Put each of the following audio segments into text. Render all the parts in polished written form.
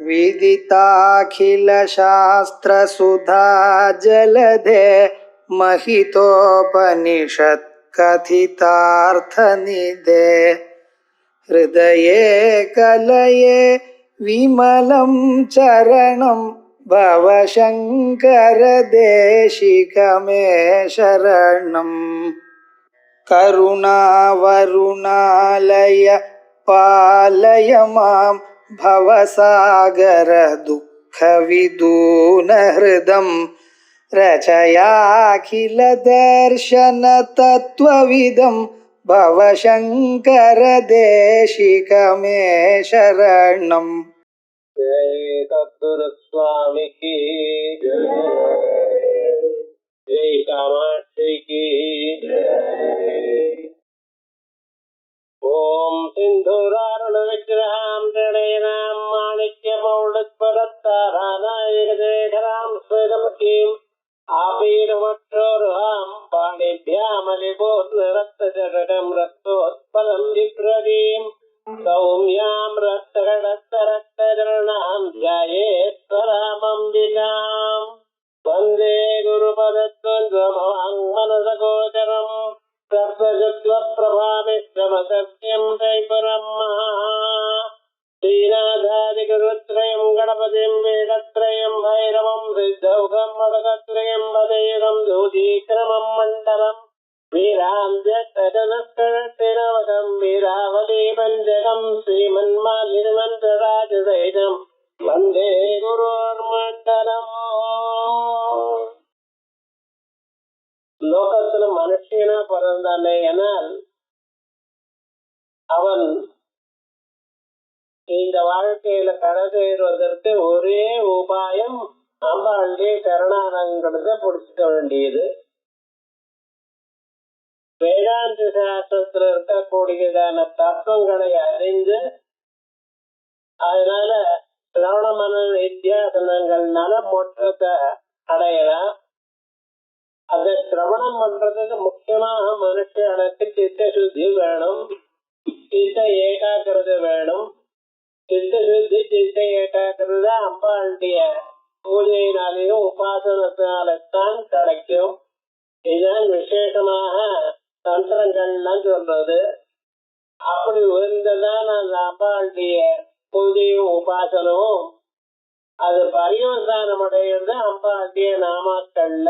विदिताखिलशास्त्रसुधा जलधे महितोपनिषत् कथितार्थनिधे हृदये कलये विमलं चरणं भवशङ्कर देशिकमे शरणम् करुणावरुणालय पालय मां भवसागर दुःखविदूनहृदं रचयाखिलदर्शन तत्त्वविदं भवशङ्कर देशिकमे शरणम्। जय सद्गुरुस्वामी की जय कामाक्षी की ओम सिंधुरारुण विग्रहां प्रणयनां माणिक्यमौलित्पदत्तारानायकशेखरां स्वेदमुखीम् आपीनमक्षोरुहां पाणिभ्यामलिपोत्नरक्तजटकं रक्तोत्पलं विप्रदीम् सौम्यां रक्तगणस्तरक्तचरणां ध्यायेश्वरामम्बिकाम् वन्दे गुरुपदद्वन्द्वमवाङ्मनसगोचरम् सप्तचत्वप्रभामिश्रमसत्यं त्रैपुरं श्रीनाथादिगुरुत्रयं गणपतिं वेदत्रयं भैरवं सिद्धौघं वदकत्रयं वदेदं दूतीक्रमं मण्डलम् वीरान्त्यजनस्तरतिरवकं वीरावली पञ्चकं श्रीमन्मालिमन्त्रराजसहितं वन्दे गुरोर्मण्डलम्. லோகத்துல மனுஷனா பிறந்தானே எனால் அவன் இந்த வாழ்க்கையில கடந்தேறுவதற்கு ஒரே உபாயம் அம்பாளுடைய கருணானங்கிறத பிடிச்சிக்க வேண்டியது. வேதாந்த சாஸ்திரத்துல இருக்கக்கூடியதான தத்துவங்களை அறிந்து அதனால சிரவண மன வித்தியாசனங்கள்னால மோட்சத்தை அடையலாம். அதை சிரவணம் பண்றதுக்கு முக்கியமாக மனுஷனுக்கு சித்த சுத்தி வேணும், சித்த ஏகாகிரதை வேணும். சித்த சுத்தி சித்த ஏகாகிரதை அம்பாளுடைய பூஜையினாலேயும் உபாசனத்தினால்தான் கிடைக்கும். இதுதான் விசேஷமாக தந்திரங்கள்லாம் சொல்றது. அப்படி உயர்ந்ததான் அந்த அம்பாளுடைய பூஜையும் உபாசனமும் அது பரிவர்த்தனம் அடைகிறது அம்பாளுடைய நாமாக்கள்ல.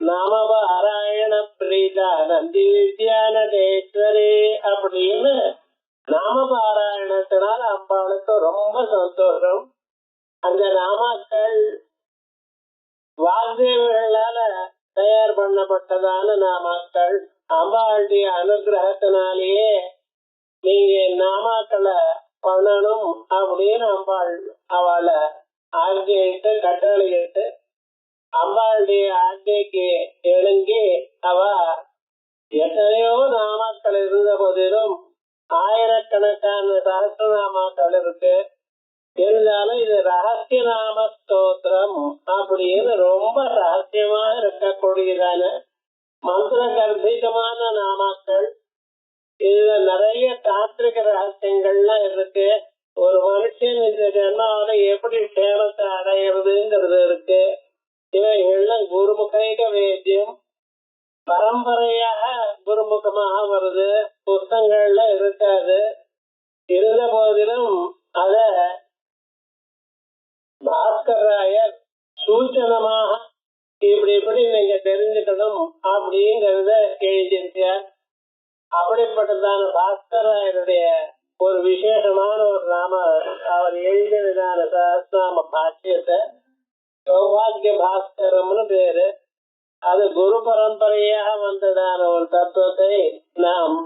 நாமபாராயண பிரீதா நந்தி வித்யானதேஸ்வரி அப்படின்னு நாமபாராயணத்தினால அம்பாளுக்கு ரொம்ப சந்தோஷம். அந்த நாமாக்கள் வாக்தேவர்களால தயார் பண்ணப்பட்டதான நாமாக்கள். அம்பாளுடைய அனுகிரகத்தினாலேயே நீங்க நாமாக்களை பண்ணணும் அப்படின்னு அம்பாள் அவளை ஆர்ஜிட்டு கட்டளையிட்டு அம்பாளுடைய ஆட்சிக்கு எழுங்கி அவ எத்தனையோ நாமாக்கள் இருந்த போதிலும் ஆயிரக்கணக்கான சஹஸ்ரநாமாக்கள் இருக்கு. இருந்தாலும் இது ரகசிய நாம ஸ்தோத்திரம் அப்படின்னு ரொம்ப ரகசியமா இருக்கக்கூடியதான மந்திர கர்ப்பிதமான நாமாக்கள். இதுல நிறைய தாந்திரிக ரகசியங்கள்லாம் இருக்கு. ஒரு மனுஷன் இந்த ஜென்மாவில எப்படி சேமத்தை அடையிறதுங்கிறது இருக்கு. இவைகள்லாம் குருமுக வேத்தியம் பரம்பரையாக குருமுகமாக வருது, புத்தகங்கள்ல இருக்காது. இருந்த போதிலும் அத பாஸ்கராயர் சூச்சனமாக இப்படி இப்படி நீங்க தெரிஞ்சுக்கணும் அப்படிங்கறத எழுதியிருக்கார். அப்படிப்பட்டதான பாஸ்கராயருடைய ஒரு விசேஷமான ஒரு நாம அவர் எழுதியதான சஹஸ்ரநாம பாஷ்யத்தை சௌபாகிய பாஸ்கரம்னு பேரு. அது குரு பரம்பரையாக வந்ததான ஒரு தத்துவத்தை நாம்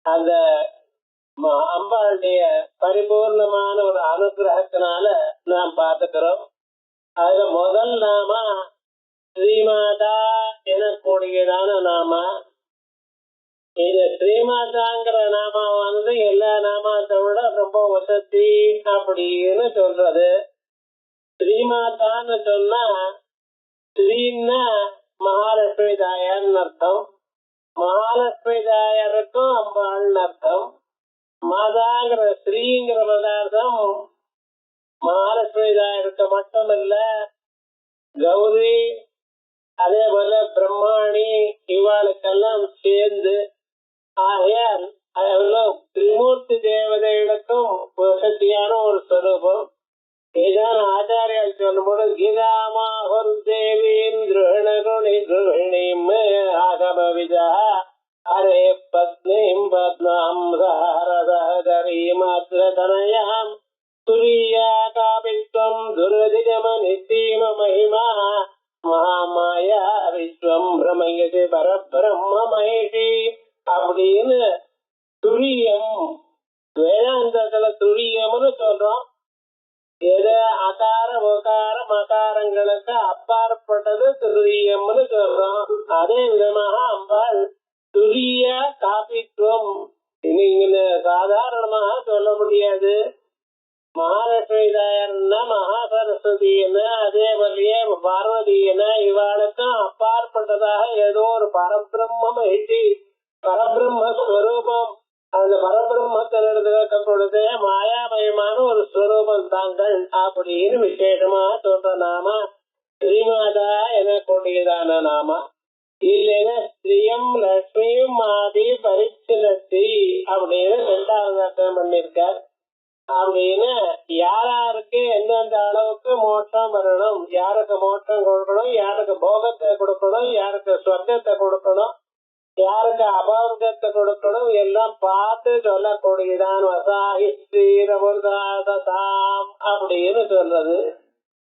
அந்த அம்பாளுடைய பரிபூர்ணமான ஒரு அனுகிரகத்தினால நாம் பார்த்துக்கிறோம். அதுல முதல் நாம ஸ்ரீமாதா எனக்கூடியதான நாம. இது ஸ்ரீமாதாங்கிற நாமா வந்து எல்லா நாமத்தை விட ரொம்ப வசதி அப்படின்னு சொல்றது. ஸ்ரீமாதான்னு சொன்னா ஸ்ரீன்னா மகாலட்சுமி தாயார்னு அர்த்தம். மகாலட்சுமி தாயாருக்கும் அம்பாள்னு அர்த்தம். மாதாங்கிற ஸ்ரீங்கிற பதார்த்தம் மகாலட்சுமி மகாலட்சுமிதாயருக்கு மட்டுமல்ல, கௌரி அதே போல பிரம்மாணி இவாளுக்கெல்லாம் சேர்ந்து, ஆகையால் அதெல்லாம் திரிமூர்த்தி தேவதைகளுக்கும் வசதியான ஒரு ஸ்வரூபம். ஏதான ஆச்சாரியால் சொல்லும்போது கீதாமாஹுர் தேவீம் திருஹணகுணி திருஹிணீம் ஆகமவிதா ஹரே பத்னீம் பத்மாம் சஹரதரீம் அத்ரதனயாம் துரியா காபித்வம் துரதிகமநித்தீம மகிமா மகாமாயா விஸ்வம் பிரமயசி பரபிரம்ம மகேஷி அப்படின்னு துரியம் வேதாந்தத்துல துரியம்னு சொல்றோம். எது அகார உகார மகாரங்களுக்கு அப்பாற்பட்டது துரியம்னு சொல்றோம். அதே விதமாக அம்பாள் துரிய காபித்துவம் நீங்க சாதாரணமாக சொல்ல முடியாது. மகாலட்சுமி தாயர்னா மகா சரஸ்வதி என்ன, அதே வழியே பார்வதி என்ன, இவாளுக்கும் அப்பாற்பட்டதாக ஏதோ ஒரு பரபிரம்ம மகிழ்ச்சி பரபிரம்மஸ்வரூபம். அந்த பரபிரம்மத்திலிருந்து இருக்கப்படுது மாயாமயமான ஒரு ஸ்வரூபம் தாங்கள் அப்படின்னு விசேஷமா சொல்ற நாம ஸ்ரீமாதா என கூடியதான நாம. இல்லைன்னா ஸ்ரீயம் லட்சுமியும் மாதி பரிச்சிலத்தி அப்படின்னு 2வது அர்த்தம் பண்ணிருக்கார். அப்படின்னு யாராருக்கு எந்தெந்த அளவுக்கு மோட்சம் வரணும், யாருக்கு மோட்சம் கொடுக்கணும், யாருக்கு போகத்தை கொடுக்கணும், யாருக்கு சொர்க்கத்தை கொடுக்கணும், யாருக்கு அபவர்க்கத்தை கொடுக்கணும் எல்லாம் பார்த்து சொல்லக்கூடியதான் வசாகி ஸ்ரீரமுதாதாம் அப்படின்னு சொல்றது.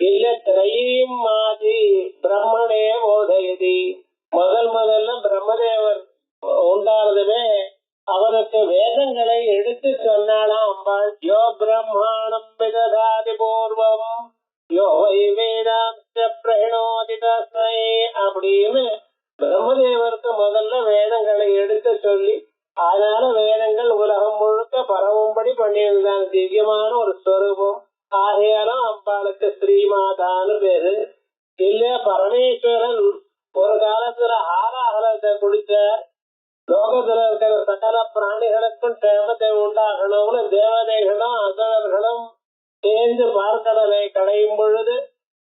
இல்ல திரையும் மாதி பிரம்மனே போதயதி. முதல்ல பிரம்மதேவர் உண்டானதுமே அவருக்கு வேதங்களை எடுத்து சொன்னாலாம் அம்பாள். யோ பிரம்மாணம் விததாதி பூர்வம் யோ வை வேதாந்த பிரஹிணோதி தஸ்மை அப்படின்னு பிரம்மதேவருக்கு முதல்ல வேதங்களை எடுத்து சொல்லி, அதனால வேதங்கள் உலகம் முழுக்க பரவும்படி பண்ணியிருந்தான். திவ்யமான ஒரு ஸ்வரூபம். ஆகையாலும் அம்பாளுக்கு ஸ்ரீமாதான்னு பேரு. இல்ல பரமேஸ்வரன் ஒரு காலத்துல ஆராகலத்தை குடிச்ச லோகத்துல இருக்கிற சகல பிராணிகளுக்கும் சேமத்தை உண்டாகணும்னு தேவதைகளும் அசுரர்களும் சேர்ந்து பார்க்கடலை கடையும் பொழுது,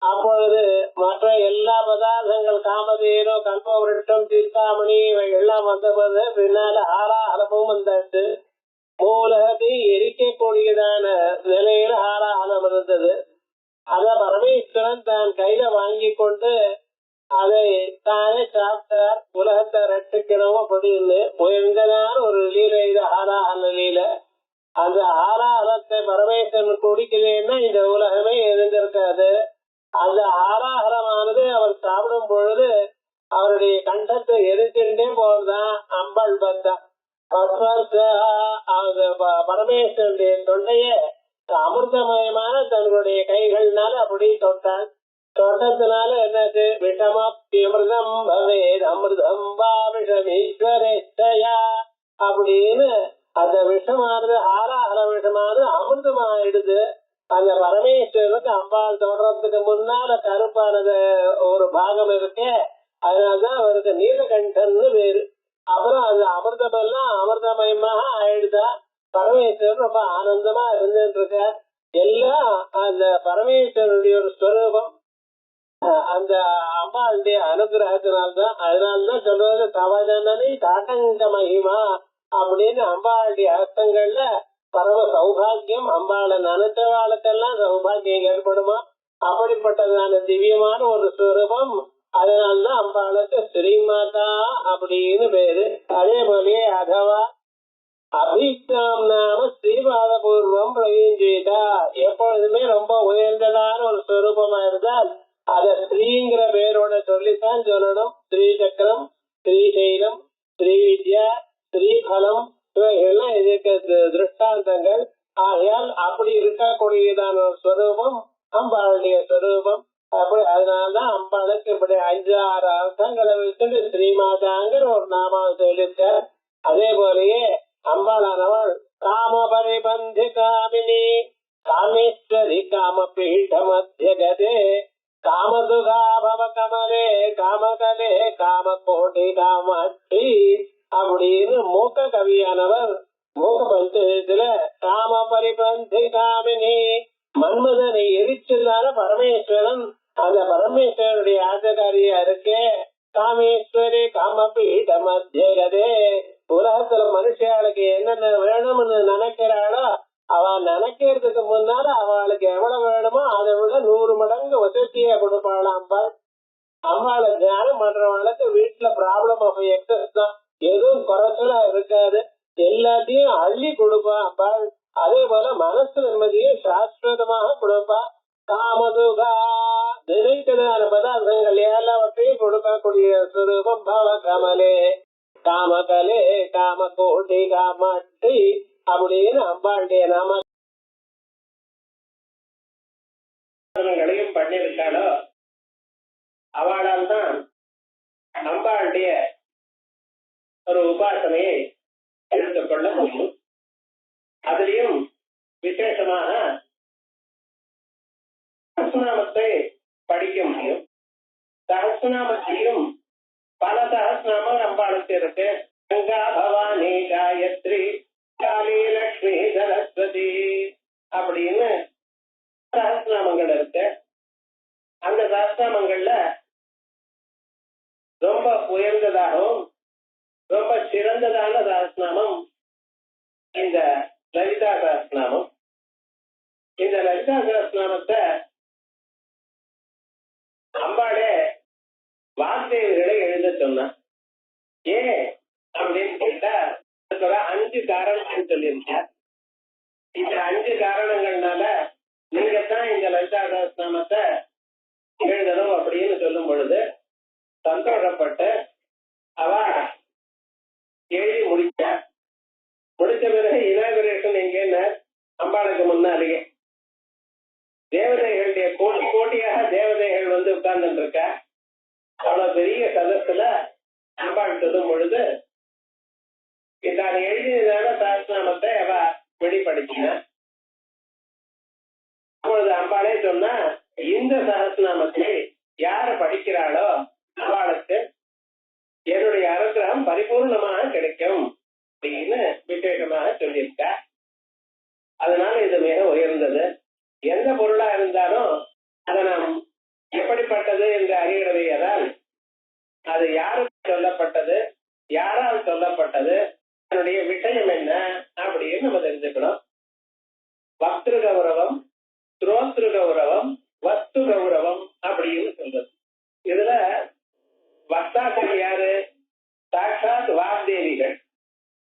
அப்பொழுது மற்ற எல்லா பதார்த்தங்கள் காமதேனோ கல்பவருஷம் தீர்த்தாமணி இவை எல்லாம் வந்தபோது பின்னால ஆராகலமும் வந்தாச்சு. மூலகத்தை எரிக்கக்கூடியதான நிலையில ஆராகலம் இருந்தது. அத பரமேஸ்வரன் தான் கையில வாங்கி கொண்டு அதை தானே சாப்பிட்டார். உலகத்தை ரட்சிக்கணும் அப்படின்னு உயர்ந்ததான ஒரு லீலை இது ஆராகல லீலை. அந்த ஆராகலத்தை பரமேஸ்வரன் குடிக்கலன்னா இந்த உலகமே இருந்திருக்காது. அந்த ஆராகரமானது அவர் சாப்பிடும் பொழுது அவருடைய கண்டத்தை எரிச்சுட்டே போறதான் அம்பாள் பார்த்தா. பரமேஸ்வரனுடைய தொண்டைய அமிர்தமயமான தன்னுடைய கைகள்னால அப்படி தொட்டான். தொட்டத்தினால என்னது விஷமாப்தி அமிர்தம் பவேத் அமிர்தம் வா விஷமீஸ்வரேச்சயா அப்படின்னு அந்த விஷமானது ஆராகர விஷமானது அமிர்தமாயிடுது. அந்த பரமேஸ்வரனுக்கு அம்பாள் தொடர்றதுக்கு முன்னால கருப்பானது ஒரு பாகம் இருக்கே, அதனாலதான் அவருக்கு நீலகண்டன்னு பேரு. அப்புறம் அந்த அமிர்தமெல்லாம் அமிர்தமயமாக ஆயிடுதா. பரமேஸ்வரன் ரொம்ப ஆனந்தமா இருந்துட்டு இருக்க. எல்லாம் அந்த பரமேஸ்வரனுடைய ஒரு ஸ்வரூபம். அந்த அம்பாளுடைய அனுகிரகத்தினால்தான். அதனாலதான் சொல்றது தவஜனனி தாட்டங்க மகிமா அப்படின்னு அம்பாளுடைய அர்த்தங்கள்ல பரம சௌபாகியம். அம்பாளை நினைச்சவாளுக்கெல்லாம் சௌபாகியம் ஏற்படுமா. அப்படிப்பட்டதான திவ்யமான ஒரு ஸ்வரூபம். அதனாலதான் அம்பாளுக்கு ஸ்ரீமாதா அப்படின்னு பேரு. அதே போலயே அதவா அபிஷ்டாம் நாம ஸ்ரீபாத பூர்வம் பிரயோஜிதா. எப்பொழுதுமே ரொம்ப உயர்ந்ததான ஒரு ஸ்வரூபமா இருந்தால் அத ஸ்ரீங்கிற பேரோட சொல்லித்தான் சொல்லணும். ஸ்ரீசக்கரம், ஸ்ரீசைலம், ஸ்ரீவித்யா, ஸ்ரீபலம் இவைகள்லாம் இதுக்கு திருஷ்டாந்தங்கள். ஆகையால் அப்படி இருக்கக்கூடியதான ஒரு ஸ்வரூபம் அம்பாளுடைய ஸ்வரூபம். அப்படி அதனாலதான் அம்பாளுக்கு இப்படி 5-6 அர்த்தங்களை வச்சுட்டு ஸ்ரீமாதாங்கிற ஒரு நாமாவை சொல்லிருக்க. அதே போலயே அம்பாளானவள் காம பரிபந்தி காமினி காமேஸ்வரி காம பீட மத்தியகதே காமதுகா பவ கமலே காமகலே காம கோடி காமாட்சி அப்படின்னு மூக்க கவியானவர் மூக்க பஞ்சத்துல காம பரிபந்தி காமினி மன்மதனை எரித்து அதனால பரமேஸ்வரன் அந்த பரமேஸ்வரனுடைய ஆஜகாரியா இருக்கே காமேஸ்வரி காமபீட மத்தியகதே. உலகத்துல மனுஷியாளுக்கு என்னென்ன வேணும்னு நினைக்கிறாளோ அவ நினைக்கிறதுக்கு முன்னால அவளுக்கு எவ்வளவு வேணுமோ அதை விட 100 மடங்கு வசதியா கொடுப்பாளாம் அம்பாள். அம்பாளை தியானம் பண்றவங்களுக்கு வீட்டுல ப்ராப்ளம் ஆஃப் எக்ஸஸ் தான், எதுவும் குறைச்சலா இருக்காது, எல்லாத்தையும் அள்ளி கொடுப்பா அம்பாள். அதே போல மனசு நிம்மதியை சாஸ்வதமாக கொடுப்பா. காமதுகா நினைத்ததான பதார்த்தங்கள் எல்லாவற்றையும் கொடுக்கக்கூடிய சுரூபம் பவ கமலே காமகலே காம கோட்டி காமட்டி அப்படின்னு அம்பாளுடைய நாமங்களையும் பண்ணிருக்காளோ அவளால் தான் அம்பாளுடைய ஒரு உபாசனையை எடுத்துக்கொள்ள முடியும். அதிலையும் விசேஷமாக சஹஸ்ரநாமத்தை படிக்க முடியும். சஹஸ்ரநாமத்திலும் பல சஹஸ்ரநாமம் அம்பாளுக்கு இருக்கு. கங்கா பவானி காயத்ரி காளி லட்சுமி சரஸ்வதி அப்படின்னு சஹஸ்ரநாமங்கள் இருக்கு. அந்த சஹஸ்ரநாமங்கள்ல ரொம்ப உயர்ந்ததாகவும் ரொம்ப சிறந்ததான சஹஸ்ரநாமம் இந்த லலிதா சஹஸ்ரநாமம். இந்த லலிதா சஹஸ்ரநாமத்தை அம்பாளே வாக்தேவிகளை எழுத சொன்னான். ஏன் அப்படின்னு கேட்டா 5 காரணங்கள் சொல்லியிருக்கார். இந்த 5 காரணங்கள்னால நீங்க தான் இந்த லலிதா சஹஸ்ரநாமத்தை எழுதணும் அப்படின்னு சொல்லும் பொழுது சந்தோஷப்பட்டு அவ எழுதி முடிச்ச பிறகு இனாகுரேஷன் எங்கன்னு அம்பாளுக்கு முன்னாலேயே தேவதைகளுடைய கோட்டியாக தேவதைகள் வந்து உட்கார்ந்து இருக்க. அவ்வளவு பெரிய சதத்துல அம்பாள் சொல்லும் பொழுது இந்த எழுதியதான சஹஸ்ரநாமத்தை அவ வெளிப்படுத்தின. அப்பொழுது அம்பாளே சொன்னா, இந்த சஹஸ்ரநாமத்தை யாரு படிக்கிறாளோ அவளுக்கு என்னுடைய அனுகிரகம் பரிபூர்ணமாக கிடைக்கும் அப்படின்னு விசேஷமாக சொல்லியிருக்க. அதனால இது மிக உயர்ந்தது. எந்த பொருளா இருந்தாலும் அதை நாம் எப்படிப்பட்டது என்று அறிகிறதையால் அது யாருக்கு சொல்லப்பட்டது, யாரால் சொல்லப்பட்டது, அதனுடைய விஷயம் என்ன அப்படின்னு நம்ம தெரிஞ்சுக்கணும். வக்திரு கௌரவம், ஸ்ரோத்ரு கௌரவம், வஸ்து கௌரவம் அப்படின்னு சொல்றது. இதுல வக்தாக்கள் யாரு? சாட்சாத் வாக்தேவிகள்.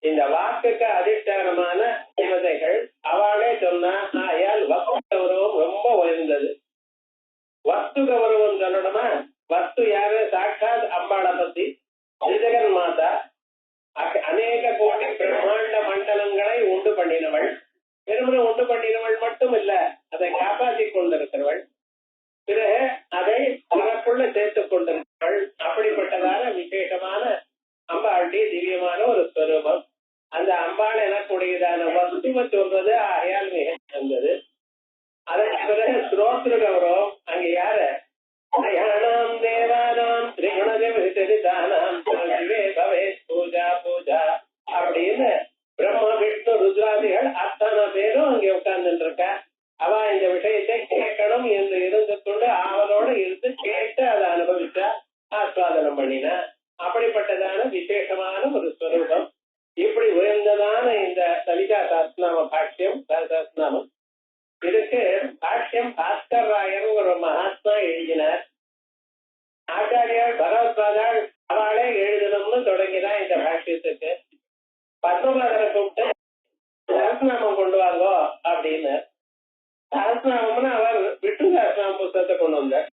இந்த வாக்குக்கு அதிஷ்டானமான தேவதைகள். அவளே சொன்னா ஆயால் வஸ்து கௌரவம் ரொம்ப உயர்ந்தது. வஸ்து கௌரவம் சொல்லணுமா? வஸ்து யாரு? சாட்சாத் அம்பாளை பத்தி ஜெகன் மாதா அநேக கோடி பிரம்மாண்ட மண்டலங்களை உண்டு பண்ணினவள். வெறுமனே உண்டு பண்ணினவள் மட்டும் இல்ல, அதை காப்பாற்றி கொண்டிருக்கிறவள். பிறகு அதை தனக்குள்ள சேர்த்துக் கொண்டிருக்கிறவள். அப்படிப்பட்டதான விசேஷமான அம்பாளுடைய திவ்யமான ஒரு ஸ்வரூபம். அந்த அம்பாள் எனக்கூடியதான வஸ்துவ சொல்றது ஆயால் மிக சிறந்தது. அதற்கு பிறகு ஸ்ரோத்ரு கௌரவம். அங்க யாரு? அயானாம் தேவானாம் திரிகுணதேவதானாம் சிவே பவே பூஜா பூஜா அப்படின்னு பிரம்ம விஷ்ணு ருத்ராதிகள் அத்தனை பேரும் அங்கே உட்கார்ந்து இருக்க. அவ இந்த விஷயத்தை கேட்கணும் என்று இருந்து கொண்டு அவளோடு இருந்து கேட்டு அதை அனுபவிச்சா, ஆஸ்வாதனம் பண்ணினா. அப்படிப்பட்டதான விசேஷமான ஒரு ஸ்வரூபம். இப்படி உயர்ந்ததான இந்த லலிதா சஹஸ்ரநாம பாஷ்யம் சஹஸ்ரநாமம் இதுக்கு பாஷ்யம் பாஸ்கர் ராயர் ஒரு மகாத்மா எழுதினார். ஆச்சாரியால் பகவத்பாதாள் அவளே எழுதணும்னு தொடங்கிதான் இந்த பாஷ்யத்துக்கு. பத்மபாதரை கூப்பிட்டு சஹஸ்ரநாமம் கொண்டு வாங்கோ அப்படின்னு. சஹஸ்ரநாமம்னு அவர் விஷ்ணு சஹஸ்ரநாம புஸ்தகத்தை கொண்டு வந்தார்.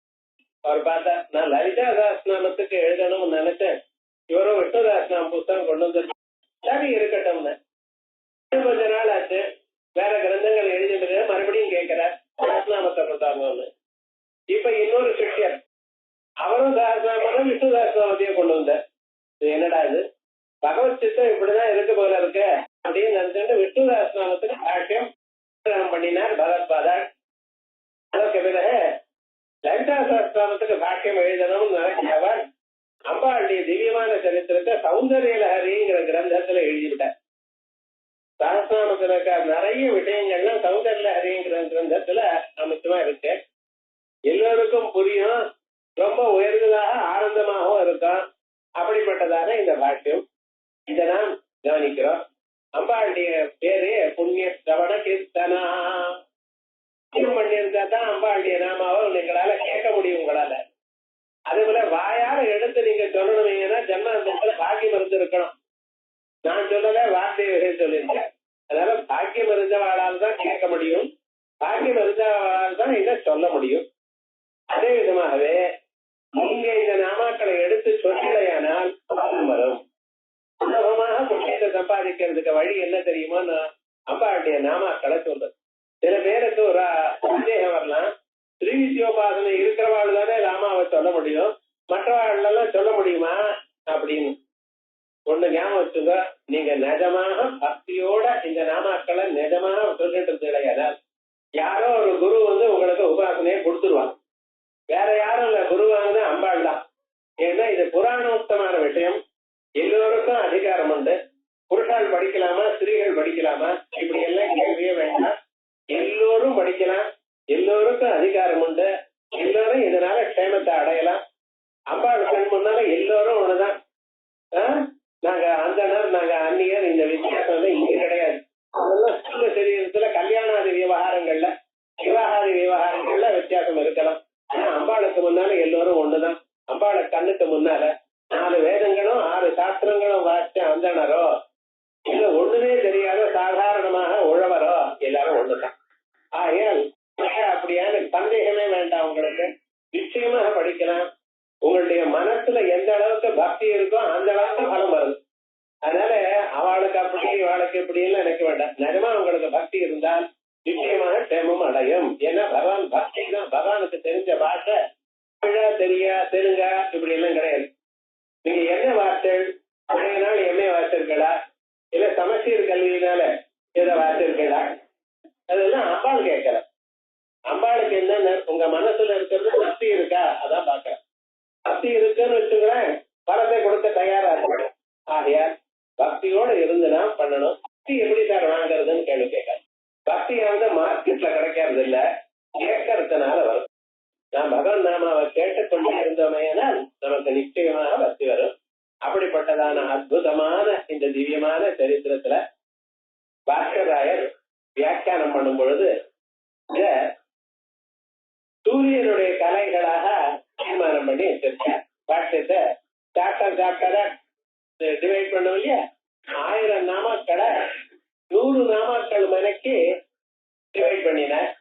அவர் பார்த்தா, நான் லலிதா சஹஸ்ரநாமத்துக்கு எழுதணும்னு நினைச்சேன், இவரும் விஷ்ணு சஹஸ்ரநாம புஸ்தகம் கொண்டு வந்து சரி இருக்கட்டும்னு. கொஞ்ச நாள் ஆச்சு, வேற கிரந்தங்கள் எழுதிட்டு மறுபடியும் கேட்கிறார் சஹஸ்ரநாமத்தை கொண்டாங்கன்னு. இப்ப இன்னொரு சிஷ்யர் அவரும் சஹஸ்ரநாமம் விஷ்ணு சஹஸ்ரநாமத்தையும் கொண்டு வந்தார். என்னடா இது பகவத் சித்தம் இப்படிதான் இருக்கு போல இருக்கு அப்படின்னு நினைச்சுட்டு விஷ்ணு சஹஸ்ரநாமத்துக்கு பாஷ்யம் பண்ணினார் பகவத்பாதாள். அதற்கு பிறகு லலிதா சஹஸ்ரநாமத்துக்கு பாஷ்யம் எழுதணும்னு நினைச்சவர் அம்பாளுடைய திவ்யமான சரித்திரத்தை சௌந்தரிய லஹரிங்கிற கிரந்தத்துல எழுதிவிட்டார். சஹஸ்ரநாமத்துல இருக்க நிறைய விஷயங்கள்லாம் சௌந்தரிய லஹரிங்கிற கிரந்தத்துல அமித்தமா இருக்கு. பாஷ்யம் இதை நாம் கவனிக்கிறோம். அம்பாளுடைய பேரு புண்ணிய சிரவண கீர்த்தனா. பண்ணியிருந்தா தான் அம்பாளுடைய நாமாவை உங்களால கேட்க முடியும். உங்களால அதே போல வாயால எடுத்து நீங்க சொல்லணும்னா ஜன்மாந்தத்துல பாக்கியம் இருந்து இருக்கணும். நான் சொல்லல, வார்த்தையை சொல்லியிருக்கேன். அதனால பாக்கியம் இருந்தவாளால் தான் கேட்க முடியும், பாக்கியம் இருந்தவாளால் தான் இதை சொல்ல முடியும். அதே விதமாகவே நீங்க இந்த நாமாக்களை எடுத்து சொல்லலையானால் வரும். சுலபமாக புண்ணியத்தை சம்பாதிக்கிறதுக்கு வழி என்ன தெரியுமோ, நான் அம்பாளுடைய நாமாக்களை சொல்றது. சில பேருக்கு ஒரு சந்தேகம் வரலாம், ஸ்ரீ வித்யோபாசனை இருக்கிறவாள் தானே ராமாவை சொல்ல முடியும், மற்றவாள் எல்லாம் சொல்ல முடியுமா அப்படின்னு. ஒண்ணு ஞாபகம் வச்சுங்க, நீங்க நிஜமாக பக்தியோட இந்த நாமாக்களை நிஜமாக சொல்லிட்டு இருந்தீங்கன்னா யாரோ ஒரு குரு உங்களுக்கு உபாசனையை கொடுத்துருவாங்க. வேற யாரும் இல்ல, குருவானது அம்பாள் தான். ஏன்னா இது புராணோக்தமான விஷயம், எல்லோருக்கும் அதிகாரம் உண்டு. புருஷால் படிக்கலாமா, ஸ்திரீகள் படிக்கலாமா, இப்படி எல்லாம் கேள்வியே வேண்டாம். எல்லோரும் படிக்கலாம், எல்லோருக்கும் அதிகாரம் உண்டு, எல்லோரும் இதனால க்ஷேமத்தை அடையலாம். அம்பாள் கண் முன்னால எல்லோரும் ஒண்ணுதான். நாங்க அந்தனர், நாங்க அந்நியர், இந்த வித்தியாசம் இங்க கிடையாது. அதெல்லாம் ஸ்தூல சரீரத்துல கல்யாணாதி விவகாரங்கள்ல, விவாகாதி விவகாரங்கள்ல வித்தியாசம் இருக்கலாம். ஆனா அம்பாளுக்கு முன்னால எல்லோரும் ஒண்ணுதான். அம்பாளை கண்ணுக்கு முன்னால 4 வேதங்களும் 6 சாஸ்திரங்களும் வாசிச்ச அந்தனரோ இல்ல ஒண்ணுமே தெரியாத சாதாரணமாக உழவரோ எல்லாரும் ஒண்ணுதான். ஆகையால் அப்படியான சந்தேகமே வேண்டாம். உங்களுக்கு நிச்சயமாக படிக்கலாம். உங்களுடைய மனசுல எந்த அளவுக்கு பக்தி இருக்கோ அந்த அளவுக்கு பலம் வருது. அதனால அவளுக்கு அப்படி இவாளுக்கு இப்படி எல்லாம் நினைக்க வேண்டாம். நிஜமா உங்களுக்கு பக்தி இருந்தால் நிச்சயமாக க்ஷேமம் அடையும். ஏன்னா பகவான் பக்தி தான். பகவானுக்கு தெரிஞ்ச பாஷை தெலுங்க இப்படி எல்லாம் கிடையாது. நீங்க என்ன வார்த்தை பழைய நாள் எம்ஏ வாசிச்சிருக்கா, இல்ல சமச்சீர் கல்வியினால எதை வாசிச்சிருக்கா, அதெல்லாம் அம்பாள் கேட்கல. அம்பாளுக்கு என்னன்னு உங்க மனசுல இருக்கிறது பக்தி இருக்கா அதான் பாக்குறேன். பக்தி இருக்குன்னு வச்சுக்கிறேன், பணத்தை கொடுக்க தயாரா இருக்கு. ஆகையா பக்தியோட இருந்துனா பண்ணணும். பக்தி எப்படி சார் வாங்கறதுன்னு கேள்வி கேட்க. பக்தி மார்க்கெட்ல கிடைக்கிறது இல்ல, கேட்கறதுனால வரும். நான் பகவான் நாமாவை கேட்டுக்கொண்டு இருந்தோமையானால் நமக்கு நிச்சயமாக பக்தி வரும். அப்படிப்பட்டதான அற்புதமான இந்த திவ்யமான சரித்திரத்துல பாஸ்கராயர் வியாக்கியானம் பண்ணும் பொழுது இத சூரியனுடைய கலைகளாக தீர்மானம் பண்ணி வச்சிருக்கார். பாஷ்யத்தை சாப்டரா டிவைட் பண்ணோம் இல்லையா, 1000 நாமாக்களை 100 நாமாக்கள் மனைக்கு டிவைட் பண்ணினார்.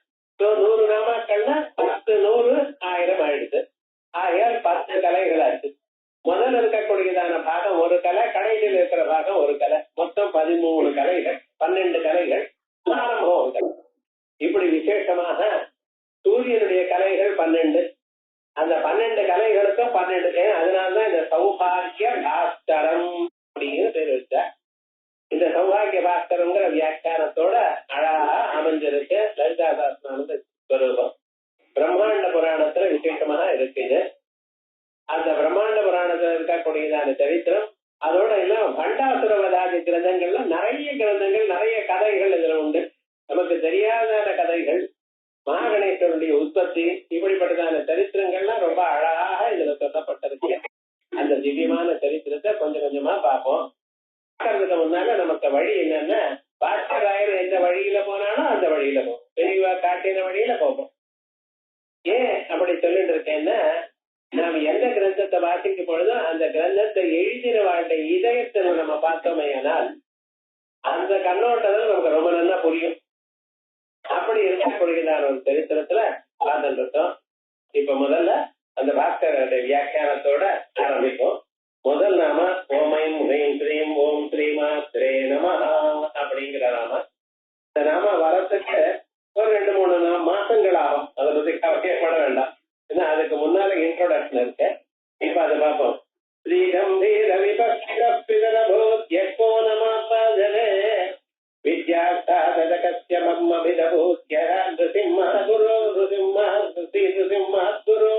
100 நாமாக்கள்னா 10 100 1000 ஆயிடுது. ஆகையால் 10 கலைகள் ஆச்சு. முதல்ல இருக்கக்கூடியதான பாகம் ஒரு கலை, கடைசியில் இருக்கிற பாகம் ஒரு கலை, மொத்தம் 13 கலைகள், 12 கலைகள், ஆரம்பம். இப்படி விசேஷமாக சூரியனுடைய கலைகள் 12. அந்த 12 கலைகளுக்கும் 12. அதனால்தான் இந்த சௌபாகிய பாஸ்கரம் அப்படிங்கிற பேர் வச்சார். இந்த சௌபாகிய பாஸ்கரங்கிற வியாக்கியானத்தோட அழகா அமைஞ்சிருக்கு லலிதா சஹஸ்ரநாம ஸ்வரூபம். பிரம்மாண்ட புராணத்துல விசேஷமாக இருக்குது. அந்த பிரம்மாண்ட புராணத்துல இருக்கக்கூடியதான சரித்திரம், அதோட எல்லாம் பண்டாசுரவதாதி கிரந்தங்கள்ல நிறைய கிரந்தங்கள், நிறைய கதைகள் இதுல உண்டு. நமக்கு தெரியாத கதைகள், மகாகணேசனுடைய உற்பத்தி, இப்படிப்பட்டதான சரித்திரங்கள்லாம் ரொம்ப அழகாக இதுல சொல்லப்பட்டிருக்கு. அந்த திவ்யமான சரித்திரத்தை கொஞ்சம் கொஞ்சமா பார்ப்போம். பார்க்கறதுக்கு முன்னால நமக்கு வழி என்னன்னா, பாஸ்கராயர் எந்த வழியில போனாலும் அந்த வழியில போகும், பெரியவா காட்டின வழியில போகும். ஏன் அப்படி சொல்லிட்டு இருக்கேன்னா, நாம் எந்த கிரந்தத்தை வாசிக்கும் பொழுதும் அந்த கிரந்தத்தை எழுதின வாழ்க்கை இதயத்தில் நம்ம பார்த்தோமையானால் அந்த கண்ணோட்டத்தில் நமக்கு ரொம்ப நல்லா புரியும். அப்படி இருக்கக்கூடியதான ஒரு சரித்திரத்துல பார்த்துட்டு இருக்கோம். இப்ப முதல்ல அந்த பாஸ்கருடைய வியாக்கியானத்தோட ஆரம்பிக்கும். முதல் நாம ஓமைம் ஹ்ரீம் ஸ்ரீம் ஓம் ஸ்ரீமாத்ரே நமஹ அப்படிங்கிற நாம. இந்த நாம வரத்துக்கு ஒரு 2-3 மாசங்கள் ஆகும். அதை பத்தி கவலைப்பட வேண்டாம். ஏன்னா அதுக்கு முன்னால இன்ட்ரோடக்ஷன் இருக்கு. இப்ப அதை பார்ப்போம். ஸ்ரீ கம்பீர விபக்ஷிதோ நமபஜனே வித்யாஸ்தாதகஸ்ய மம்மபிதபூத்ய நృసింహ குரு நృసింహ குரு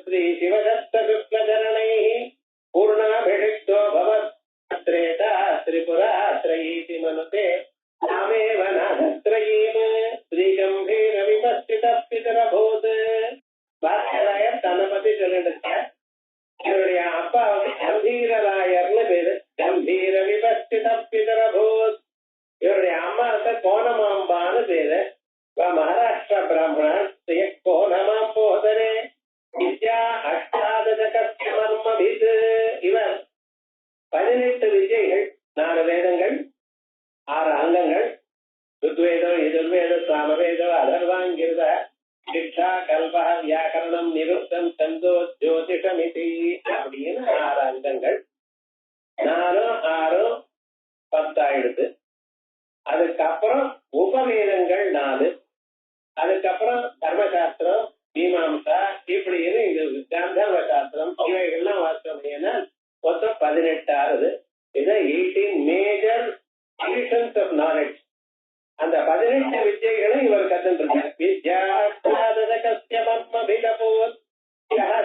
ஸ்ரீ சிவதத்த சுக்லச்சரணை பிராமணஸ்ய கோலமாம் போதரே வித்யா அஷ்டாதசகஸ்ய மர்மபித். இவர் 18 வித்யைகள், 4 வேதங்கள், 6 அங்கங்கள், ருக்வேதம், யஜுர்வேதம், சாமவேதம், அதர்வாங்கிருத, சிக்ஷா, கல்ப, வியாக்கரணம், நிருக்தம், சந்தோ, ஜோதிஷமிதி அப்படின்னு 6 அங்கங்கள். 4 6 10 ஆயிடுது. அதுக்கப்புறம் உபவேதங்கள் 4, அதுக்கப்புறம் தர்மசாஸ்திரம், மீமாம்சா, இப்படின்னு இது காந்தர்வ சாஸ்திரம், இவைகள்லாம் வாசிச்சோம்னா மொத்தம் 18 ஆகுது. இது 18 மேஜர் டிவிஷன்ஸ் ஆஃப் நாலேஜ். அந்த 18 வித்யைகளும் இவர் கத்துருக்கார். வித்யா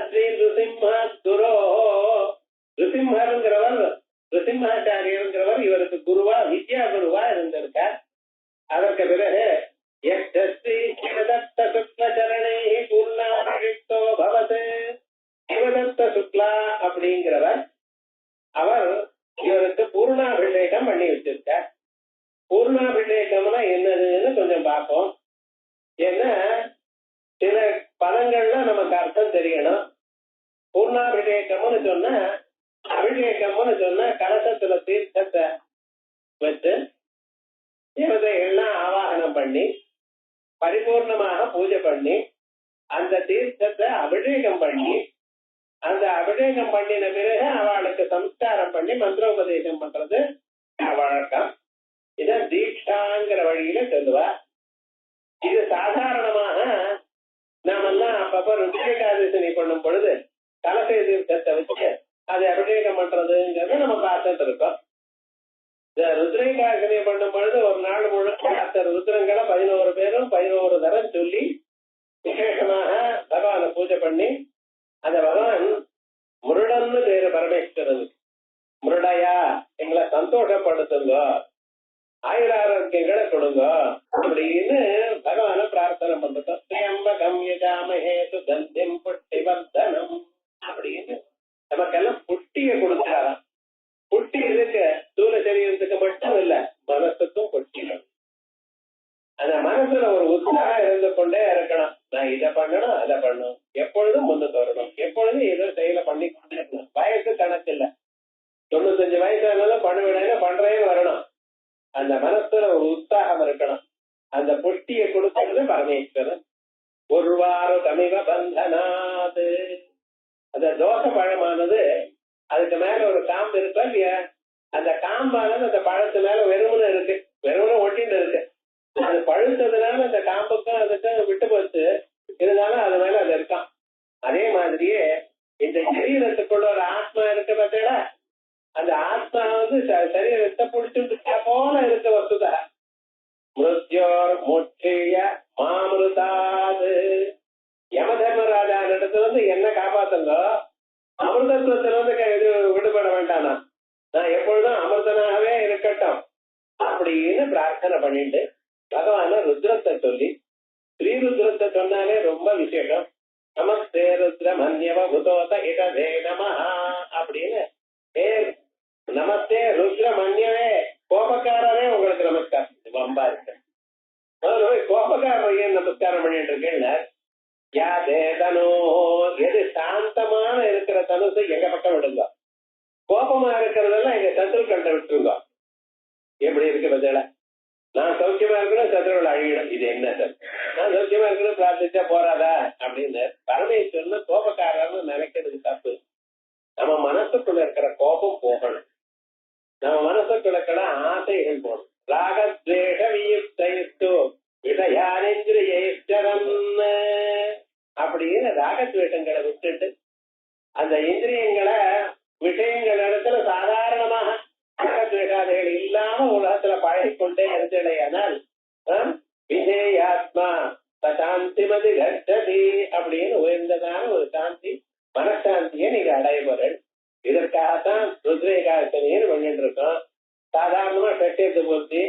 ஸ்ரீ ருசிம்ஹா துரோ. ருசிம்ஹருங்கிறவர், ருசிம்ஹாச்சாரியருங்கிறவர் இவருக்கு குருவா, வித்யா குருவா இருந்திருக்கார். அதற்கு பிறகு சிவதத்த சுக்லச்சரணை பூர்ணாபிஷிக்தோ பவத். சிவதத்த சுக்லா அப்படிங்கிறவர், அவர் இவருக்கு பூர்ணாபிஷேகம் பண்ணி வச்சிருக்கார். பூர்ணாபிஷேகம்னா என்னதுன்னு கொஞ்சம் பார்ப்போம். ஏன்னா சில பதங்கள்லாம் நமக்கு அர்த்தம் தெரியணும். பூர்ணாபிஷேகம்னு சொன்னா, அபிஷேகம்னு சொன்னா கலசத்துல தீர்த்தத்தை வச்சு தேவதைகள்லாம் ஆவாகனம் பண்ணி பரிபூர்ணமாக பூஜை பண்ணி அந்த தீர்த்தத்தை அபிஷேகம் பண்ணி, அந்த அபிஷேகம் பண்ணின பிறகு அவளுக்கு சம்ஸ்காரம் பண்ணி மந்திரோபதேசம் பண்றது வழக்கம். இதான் தீட்சாங்கிற வழியில சொல்லுவா. இது சாதாரணமாக நாமெல்லாம் அப்பப்ப ருத்ரேகாதசனி பண்ணும் பொழுது கலசை தீர்த்தத்தை வச்சு அதை அபிஷேகம் பண்றதுங்கிறத நம்ம பார்த்துட்டு இருக்கோம். இந்த ருத்ரேகாதசனி பண்ணும் பொழுது ஒரு நாள் முழுக்க ருத்ரங்களை 11 பேரும் 11 தரம் சொல்லி விசேஷமாக பகவானை பூஜை பண்ணி, அந்த பகவான் முருடன்னு பேரு பரமேஸ்வரனுக்கு, முருடையா எங்களை சந்தோஷப்படுத்துங்க, ஆயுராரோக்கியங்களை கொடுங்க அப்படின்னு பகவான பிரார்த்தனை பண்றோம். திரியம்பகம் யஜாமஹே சுகந்திம் புஷ்டிவர்தனம் அப்படின்னு நமக்கெல்லாம் புஷ்டியை கொடுக்கிறாராம். புஷ்டி இருக்கு, ஸ்தூல சரீரத்துக்கு மட்டும் இல்ல, மனசுக்கும் புஷ்டிகள். அந்த மனசுல ஒரு உற்சாகம் இருந்து கொண்டே இருக்கணும். நான் இதை பண்ணணும், அதை பண்ணணும், எப்பொழுதும் முன்னுக்கு வரணும், எப்பொழுதும் ஏதோ செயலை பண்ணி கொண்டே இருக்கணும். வயசு கணக்கு இல்ல, 95 வயசு ஆனாலும் பண்ணுவேன் பண்றேன்னு வரணும். அந்த மனசுல ஒரு உற்சாகம் இருக்கணும். அந்த புஷ்டியை கொடுக்கிறது பரமேஸ்வரன். ஒருவாறு தமிழ பந்தனாது. அந்த தோசை பழமானது அதுக்கு மேல ஒரு காம்பு இருக்கா இல்லையா, அந்த காம்பானது அந்த பழத்து மேல வெறுமனு இருக்கு, வெறுமனு ஒட்டிட்டு இருக்கு. அது பழுத்ததுனால அந்த காம்புக்கும் அதுக்கு விட்டு போச்சு, இருந்தாலும் அது மேல அது இருக்கான். அதே மாதிரியே இந்த சரீரத்துக்குள்ள ஒரு ஆத்மா இருக்கு பார்த்தீங்களா, அந்த ஆத்மா வந்து சரீரத்தை பிடிச்சுட்டு போல இருக்க வசுதா. மிருத்யோர் முற்றிய மாமிருதாது. யம தர்மராஜா இடத்துல வந்து என்ன காப்பாத்துங்க, அமிர்தத்துவத்துல வந்து விடுபட வேண்டானா, நான் எப்பொழுதும் அமிர்தனாகவே இருக்கட்டும் அப்படின்னு பிரார்த்தனை பண்ணிட்டு பகவான ருத்ரத்தை சொல்லி, ஸ்ரீருத்ரத்தை சொன்னாலே ரொம்ப விசேஷம். நமஸ்தே ருத்ர மன்யவ புதோத இடதே நமஹா அப்படின்னு, நமஸ்தே ருத்ர மன்யவே, கோபக்காரரே உங்களுக்கு நமஸ்காரம். வம்பா இருக்கு, கோபக்காரர் ஏன் நமஸ்காரம் பண்ணிட்டு இருக்கேன்னு. யா தேதனோ, எது சாந்தமான இருக்கிற தனுசு எங்க பக்கம் விடுங்க, கோபமா இருக்கிறதெல்லாம் எங்க சத்ரு கண்ட விட்டுருங்க. எப்படி இருக்கு பதில, நான் சௌக்கியமா இருக்கணும், சத்ருவில் அழியணும். இது என்ன சார், நான் சௌக்கியமா இருக்கணும் பிரார்த்திச்சா போறாதா அப்படின்னு பரமேஸ்வரன் கோபக்காரன்னு நினைக்கிறது தப்பு. நம்ம மனசுக்குள்ள இருக்கிற கோபம் போகணும், நம்ம மனசுக்குள்ள இருக்கிற ஆசைகள் போகணும். ராகத்வேஷ வியுக்தோ விஷயானிந்திரியேஸ்வரம் அப்படின்னு ராகத்வேஷங்களை விட்டுட்டு அந்த இந்திரியங்களை விஷயங்கள் இடத்துல சாதாரணமாக ராகத்வேஷாதிகள் இல்லாம உலகத்துல பழகிக்கொண்டே இருந்தேனால் விஜயாத்மா சாந்திமதி கட்டதி அப்படின்னு உயர்ந்ததான ஒரு சாந்தி, மனசாந்தியை நீங்க அடைபொருள். இதற்காகத்தான் ருத்ரேகாசனின்னு பண்ணிட்டு இருக்கோம். சாதாரணமா சட்டியத்து பூர்த்தி,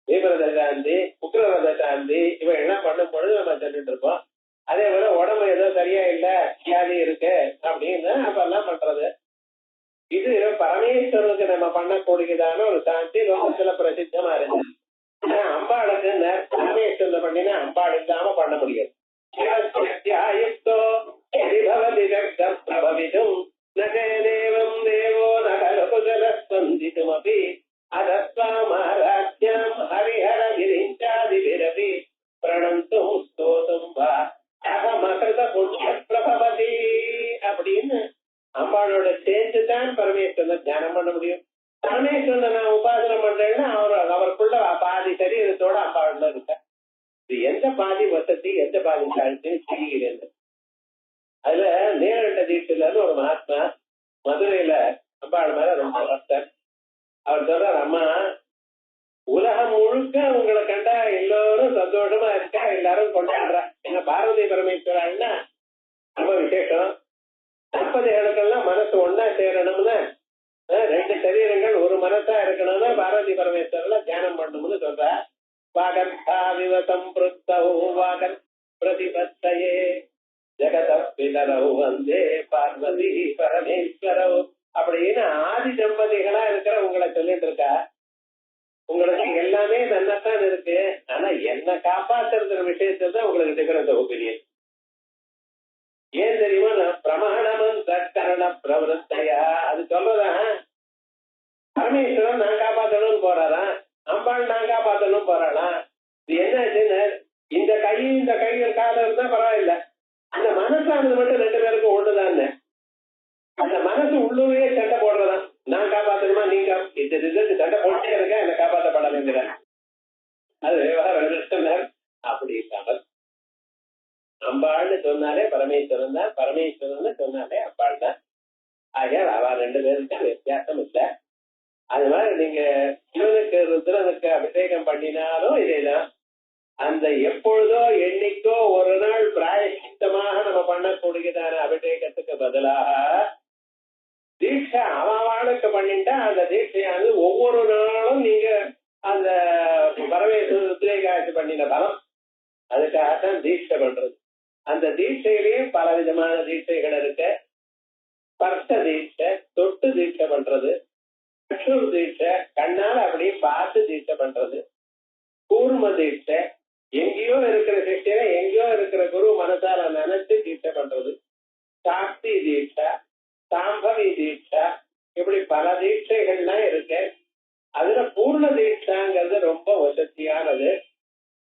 தீவிரத சாந்தி, உக்ரரத சாந்தி இவ என்ன பண்ணும் பொழுது நம்ம சொல்லிட்டு இருக்கோம். அதே போல உடம்பு ஏதோ சரியா இல்ல, வியாதி இருக்கு அப்படின்னு அப்பெல்லாம் பண்றது. இது பரமேஸ்வரனுக்கு நம்ம பண்ணக்கூடியதான ஒரு சாந்தி, லோகத்துல பிரசித்தமா இருக்கு. அம்பாளுக்கு பரமேஸ்வரன் பண்ணினா அம்பாள் இல்லாம பண்ண முடியாது. சம்பாதிச்சாச்சு செய்கிறேன். அதுல நீலகண்ட தீட்சிதர்னு ஒரு மகாத்மா மதுரையில அம்பாள் மேல ரொம்ப பக்தர். அவர் சொல்றார், அம்மா உலகம் முழுக்க உங்களை கண்டா எல்லோரும் சந்தோஷமா இருக்கா, எல்லாரும் கொண்டாடுறா. ஏன்னா பாரதி பரமேஸ்வரான்னா ரொம்ப விசேஷம். தம்பதிகளுக்கெல்லாம் மனசு ஒன்னா சேரணும்னு, ரெண்டு சரீரங்கள் ஒரு மனசா இருக்கணும்னு பாரதி பரமேஸ்வரர்ல தியானம் பண்ணணும்னு சொல்ற. வாகர்த்தாவிவ சம்பிருத்தௌ வாகர் பிரதிபத்தையே ஜெகத பிதரௌ வந்தே பார்வதி பரமேஸ்வரௌ அப்படின்னு ஆதி தம்பதிகளா இருக்கிற உங்களை சொல்லிட்டு இருக்கா. உங்களுக்கு எல்லாமே நன்னத்தான் இருக்கு, ஆனா என்ன காப்பாத்துற விஷயத்துல தான் உங்களுக்கு டிஃபரன்ஸ் ஒப்பீனியன். ஏன் தெரியுமா? பிரமாணமும் தற்கரண பிரவருத்தையா அது சொல்றதா. பரமேஸ்வரன் நான் காப்பாற்றணும்னு போறாராம், அம்பாள் நான் காப்பாற்றணும் போறாளா. இது என்ன, இந்த கையில் காலம் இருந்தா பரவாயில்ல, அந்த மனசானது மட்டும் ரெண்டு பேருக்கும் ஒண்ணுதான். அந்த மனசு உள்ளூரே சண்டை போடுறதான். நான் காப்பாற்றணுமா, நீங்க சண்டை போட்டே இருக்க, என்ன காப்பாற்றப்படலைங்கிற அது விவகாரம். அப்படி இல்லாமல் அம்பாள்னு சொன்னாலே பரமேஸ்வரன் தான், பரமேஸ்வரன் சொன்னாலே அம்பாள் தான். ஆகையால் அவ ரெண்டு பேருக்கு வித்தியாசம் இல்லை. அது மாதிரி நீங்க சிவனுக்கு ருத்ரனுக்கு அபிஷேகம் பண்ணினாலும் இதேதான். அந்த எப்பொழுதோ என்னைக்கோ ஒரு நாள் பிராயசித்தமாக நம்ம பண்ணக்கூடியதான அபிஷேகத்துக்கு பதிலாக தீட்சை அவளுக்கு பண்ணிட்டா அந்த தீட்சையானது ஒவ்வொரு நாளும் நீங்க அந்த பரமேஸ்வரத்திலேகாட்சி பண்ணின பலம். அதுக்காகத்தான் தீட்சை பண்றது. அந்த தீட்சையிலேயும் பல விதமான தீட்சைகள் இருக்கு. ஸ்பர்ஷ தீட்சை, தொட்டு தீட்சை பண்றது. சக்ஷுர் தீட்சை, கண்ணால அப்படியே பார்த்து தீட்சை பண்றது. கூர்ம தீட்சை, எங்கேயோ இருக்கிற சிஷ்யனை எங்கேயோ இருக்கிற குரு மனசால நினைச்சு தீட்சை பண்றது. சாக்தி தீட்சை, சாம்பவி தீட்சை, இப்படி பல தீட்சைகள்லாம் இருக்கு. அதுல பூர்ண தீட்சாங்கிறது ரொம்ப வசதியானது.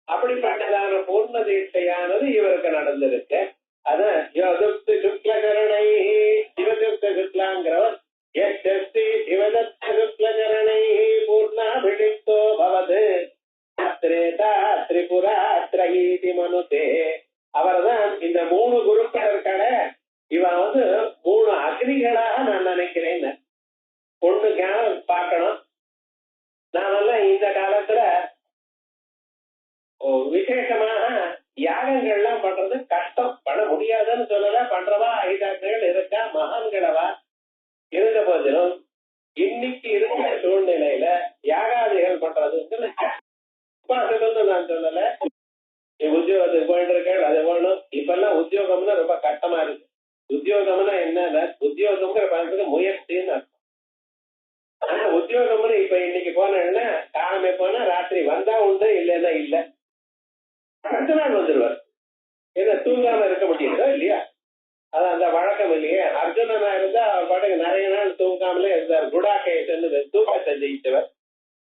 அப்படிப்பட்டதான பூர்ண தீட்சையானது இவருக்கு நடந்திருக்கு. அதான் யோதுப்து சுக்லகரணை சிவதுப்த சுக்லாங்கிறவர் சிவதத்த சுக்லகரணை பூர்ணாபிஷிக்தோ பவது திரேதா திரிபுரா திரகீதி மனுதே. அவர்தான் இந்த மூணு குருக்கள் இருக்காட, இவன் மூணு அக்னிகளாக நான் நினைக்கிறேன். பொண்ணு பார்க்கணும். நாமெல்லாம் இந்த காலத்துல விசேஷமாக யாகங்கள்லாம் பண்றது கஷ்டம், பண்ண முடியாதுன்னு சொல்லல. பண்றவா ஐதாக்கள் இருக்கா, மகான்களவா. இருந்த போதிலும் இன்னைக்கு இருக்கிற சூழ்நிலையில யாகாதிகள் பண்றது நான் சொல்லல. உத்தியோகத்துக்கு போயிட்டு இருக்கேன், அது வேணும். இப்ப எல்லாம் உத்தியோகம்னா ரொம்ப கஷ்டமா இருக்கு. உத்தியோகம்னா என்ன, உத்தியோகம்ங்கிற பண்றது முயற்சின்னு அர்த்தம். ஆனா உத்தியோகம்னு இப்ப இன்னைக்கு போனேன்னா காலமே போனா ராத்திரி வந்தா உண்டு, இல்லைன்னா இல்ல. அடுத்த நாள் வந்துடுவார். ஏன்னா தூங்காம இருக்க முடியுதோ இல்லையா? அது அந்த வழக்கம் இல்லையே. அர்ஜுனனா இருந்தா அவர் பாட்டுக்கு நிறைய நாள் தூங்காமலே இருந்தார். குடாகேசன்னு தூக்கத்தை ஜெயித்தவர்.